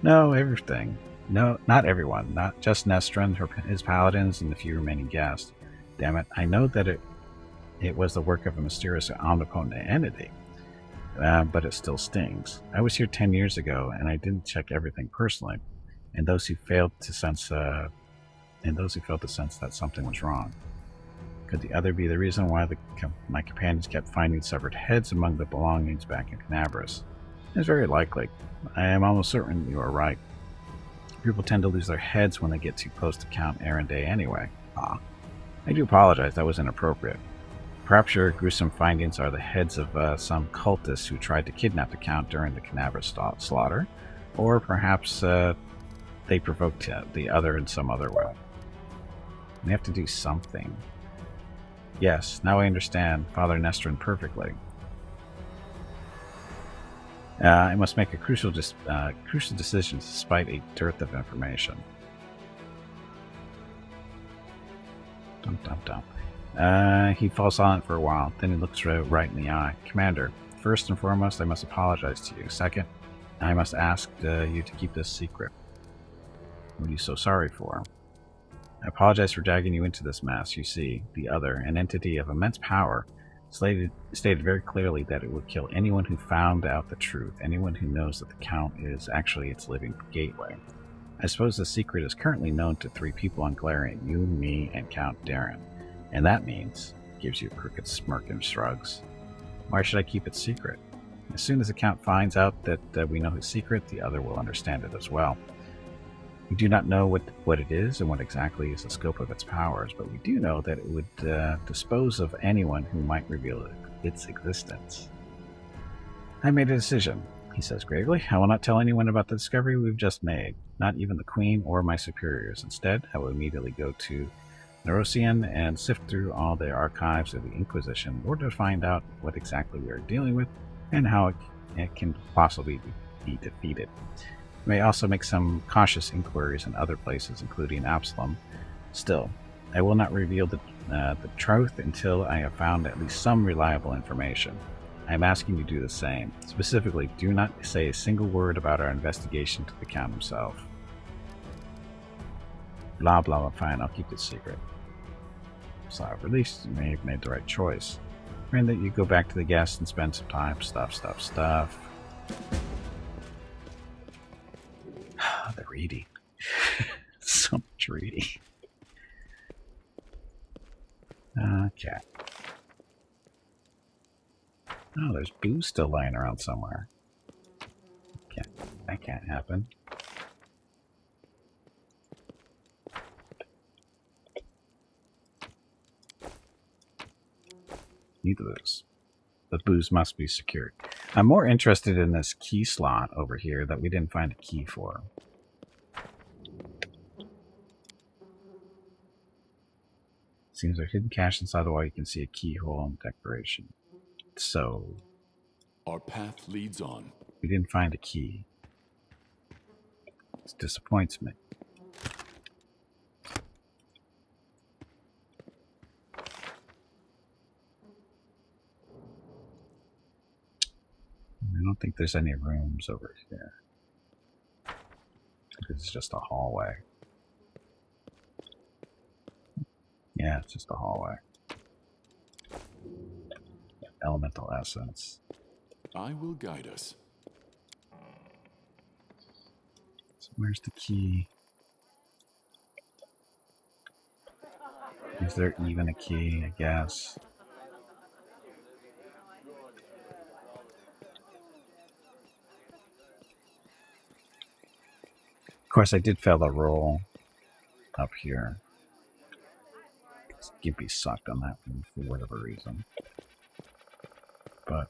Speaker 1: No, everything. No, not everyone. Not just Nestrin, his paladins, and the few remaining guests. Damn it, I know that it was the work of a mysterious omnipotent entity, but it still stings. I was here 10 years ago, and I didn't check everything personally, and those who failed to sense that something was wrong. Could the other be the reason why my companions kept finding severed heads among the belongings back in Canabras? It's very likely. I am almost certain you are right. People tend to lose their heads when they get too close to Count Arenday anyway. Ah, I do apologize, that was inappropriate. Perhaps your gruesome findings are the heads of some cultists who tried to kidnap the Count during the Canabras slaughter, or perhaps they provoked the other in some other way. We have to do something. Yes, now I understand Father Nestrin perfectly. I must make a crucial decision despite a dearth of information. Dum dum dum. He falls silent for a while, then he looks right in the eye. Commander, first and foremost, I must apologize to you. Second, I must ask you to keep this secret. What are you so sorry for? I apologize for dragging you into this mess. You see, the other, an entity of immense power, stated very clearly that it would kill anyone who found out the truth, anyone who knows that the Count is actually its living gateway. I suppose the secret is currently known to 3 people on Galarian, you, me, and Count Darren. And that means, gives you a crooked smirk and shrugs. Why should I keep it secret? As soon as the Count finds out that we know his secret, the other will understand it as well. We do not know what it is and what exactly is the scope of its powers, but we do know that it would dispose of anyone who might reveal its existence. I made a decision, he says gravely. I will not tell anyone about the discovery we've just made, not even the Queen or my superiors. Instead, I will immediately go to Nerosian and sift through all the archives of the Inquisition in order to find out what exactly we are dealing with and how it can possibly be defeated. We may also make some cautious inquiries in other places, including Absalom. Still, I will not reveal the truth until I have found at least some reliable information. I am asking you to do the same. Specifically, do not say a single word about our investigation to the Count himself. Blah, blah, blah, fine, I'll keep it secret. So at least you may have made the right choice. And that you go back to the guests and spend some time, stuff. The reading. So much reading. Okay. Oh, there's booze still lying around somewhere. That can't happen. Need the booze. The booze must be secured. I'm more interested in this key slot over here that we didn't find a key for. Seems like hidden cache inside the wall. You can see a keyhole and decoration. So,
Speaker 3: Our path leads on.
Speaker 1: we didn't find a key. This disappoints me. I don't think there's any rooms over here. It's just a hallway. Yeah, it's just a hallway. Elemental essence.
Speaker 3: I will guide us.
Speaker 1: So where's the key? Is there even a key, I guess? Of course, I did fail the roll up here. Gimpy sucked on that one for whatever reason. but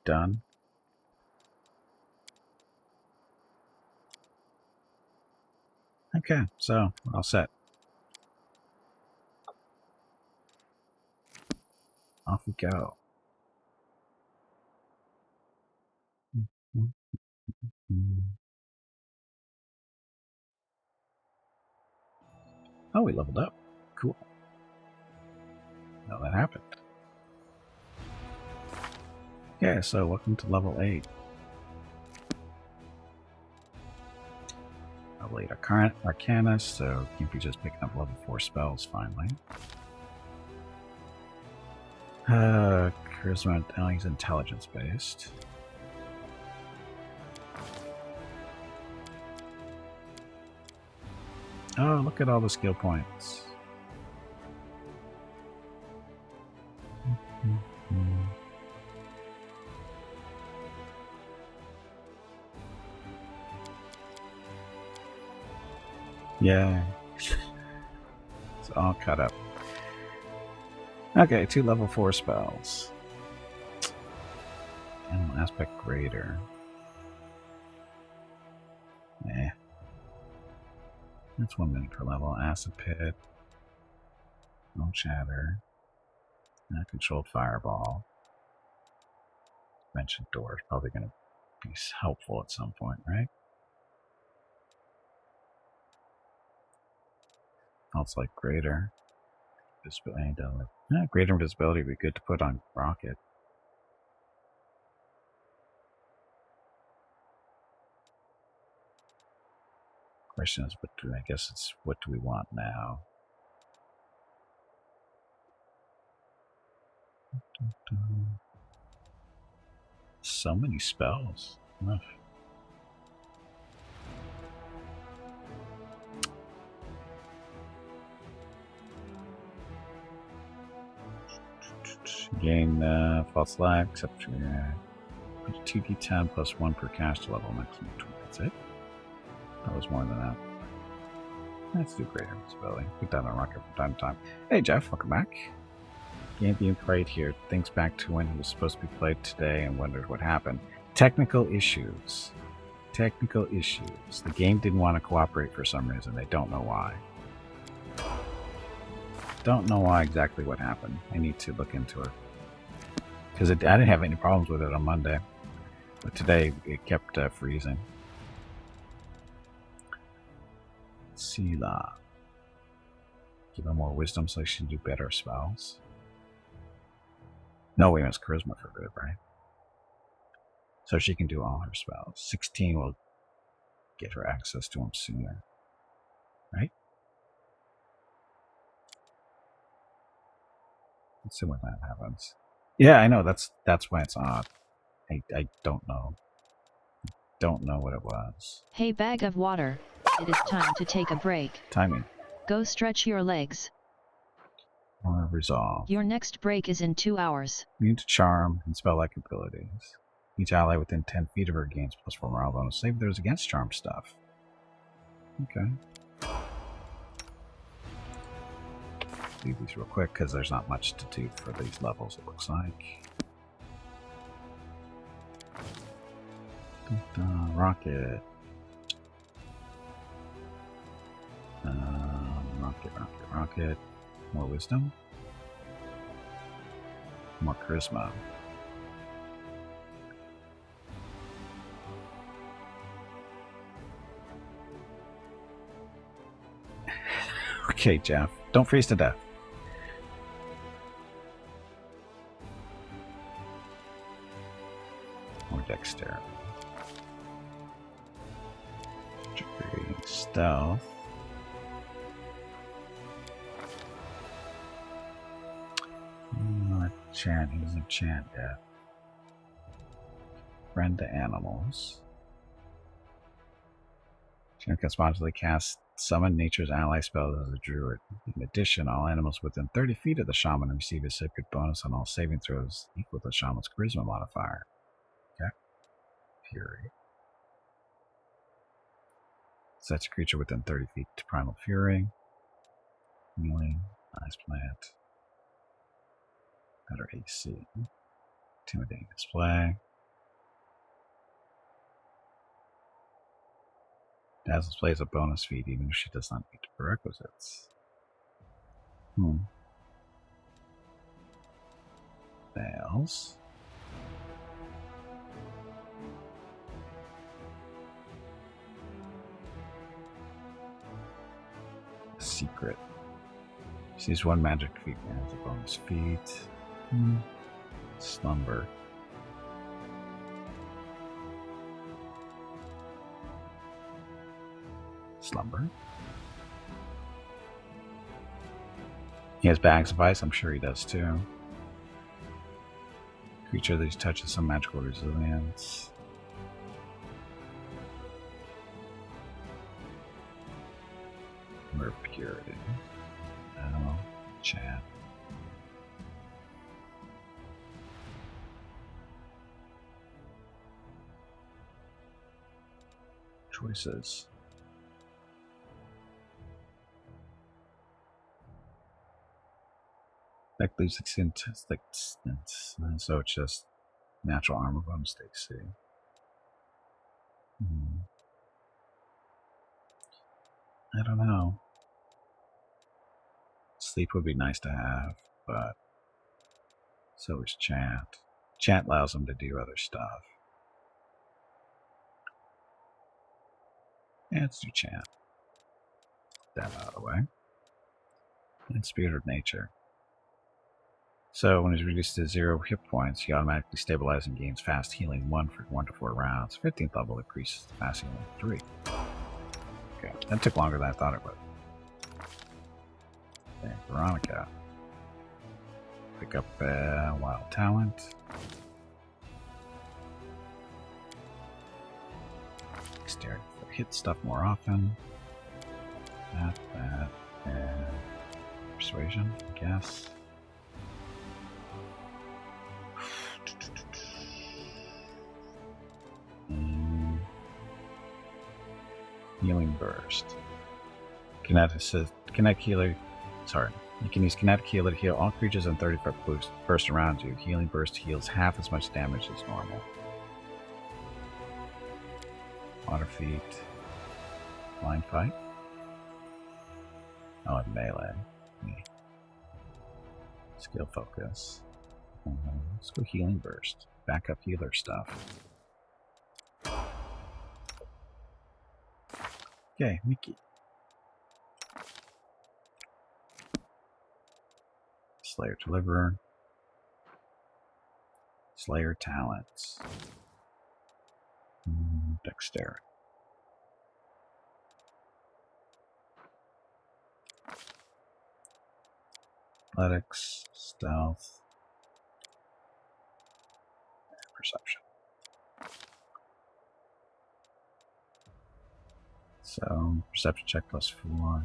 Speaker 1: done. Okay, so all set. Off we go. Oh, we leveled up. Cool. Now that happened. Yeah, so welcome to level 8. Level 8 Arcanist, so Gimpy just picking up level 4 spells finally. Charisma is intelligence based. Oh, look at all the skill points. Yeah. It's all cut up. Okay, 2 level 4 spells. Animal aspect greater. Eh. That's 1 minute per level. Acid pit. No chatter. Controlled fireball. Mentioned door is probably going to be helpful at some point, right? Also like greater visibility. Greater visibility would be good to put on rocket. Question is, I guess it's what do we want now? So many spells. Ugh. Gain false life, except for 2d10 plus 1 per caster level, maximum 20. That's it? That was more than that. Let's do greater visibility. Put that on rocket from time to time. Hey Jeff, welcome back. Game being played here. Thinks back to when it was supposed to be played today and wondered what happened. Technical issues. Technical issues. The game didn't want to cooperate for some reason. They don't know why. Don't know why exactly what happened. I need to look into it. Because I didn't have any problems with it on Monday. But today it kept freezing. Sela. Give her more wisdom so she can do better spells. No, wait, it's charisma for good, right? So she can do all her spells. 16 will get her access to them sooner. Right? Let's see when that happens. Yeah, I know, that's why it's odd. I don't know. Don't know what it was.
Speaker 6: Hey bag of water, it is time to take a break.
Speaker 1: Timing.
Speaker 6: Go stretch your legs.
Speaker 1: Or resolve.
Speaker 6: Your next break is in 2 hours.
Speaker 1: Immune to charm and spell-like abilities. Each ally within 10 feet of her gains plus 4 morale bonus. Save those against charm stuff. Okay. Do these real quick because there's not much to do for these levels, it looks like. Rocket. Rocket. More wisdom. More charisma. Okay, Jeff. Don't freeze to death. More dexterity. Stealth. Chant, he doesn't chant yet. Friend to animals. She can spontaneously cast summon nature's ally spells as a druid. In addition, all animals within 30 feet of the shaman receive a secret bonus on all saving throws equal to the shaman's charisma modifier. Okay. Fury. Sets a creature within 30 feet to primal fury. Healing. Ice plant. Better AC. Intimidating display. Dazzle display is a bonus feat even if she does not meet the prerequisites. Fails. Secret. Sees one magic feat as a bonus feat. Slumber. Slumber. He has bags of ice, I'm sure he does too. Creature that he touches some magical resilience. Purity. Oh, chat. Choices. Effect leaves extent, so it's just natural armor bonus to AC. I don't know. Sleep would be nice to have, but so is chat. Chat allows him to do other stuff. Yeah, let's do chat. Get that out of the way. And Spirit of Nature. So when he's reduced to 0 hit points, he automatically stabilizes and gains fast healing 1 for 1 to 4 rounds. 15th level increases fast healing 3. Okay, that took longer than I thought it would. Okay, Veronica. Pick up Wild Talent. Dexterity for hit stuff more often. That, and Persuasion, I guess. Healing Burst. Kinetic Healer. Sorry. You can use Kinetic Healer to heal all creatures in 30-foot burst around you. Healing Burst heals half as much damage as normal. Water Feet. Blind Fight. Oh, and Melee. Yeah. Skill Focus. Let's go Healing Burst. Backup healer stuff. Okay, Mickey. Slayer Deliverer. Slayer Talents. Dexterity. Athletics, Stealth, and Perception. So, Perception check +4.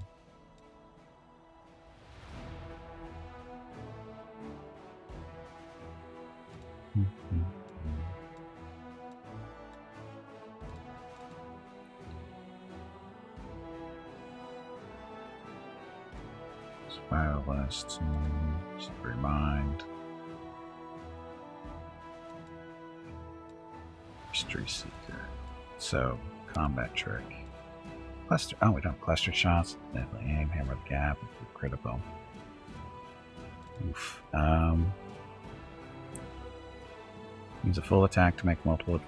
Speaker 1: Spiral List, Slippery Mind, Mystery Seeker. So, Combat Trick. Cluster. Oh, we don't have cluster shots. Deadly Aim, Hammer the Gap, critical. Oof. Use a full attack to make multiple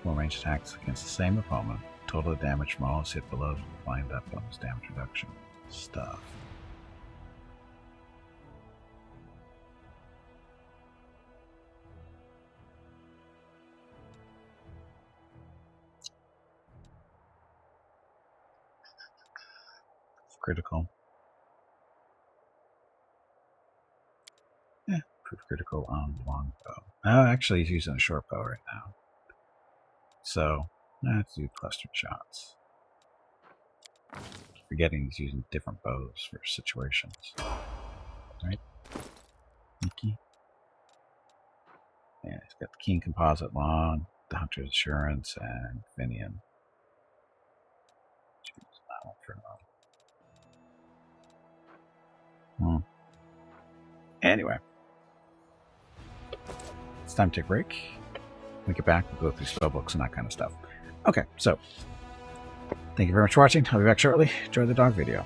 Speaker 1: ranged attacks against the same opponent. Total damage from all is hit below. Find that bonus damage reduction stuff. Critical. Yeah, proof critical on longbow. Oh, actually, he's using a short bow right now. So, let's do clustered shots. Forgetting he's using different bows for situations. Right? Mickey. Yeah, he's got the Keen Composite Long, the Hunter's Assurance, and Finian. Choose that one for now. Anyway. time to take a break. When we get back, we'll go through spellbooks and that kind of stuff. Okay, so thank you very much for watching. I'll be back shortly. Enjoy the dog video.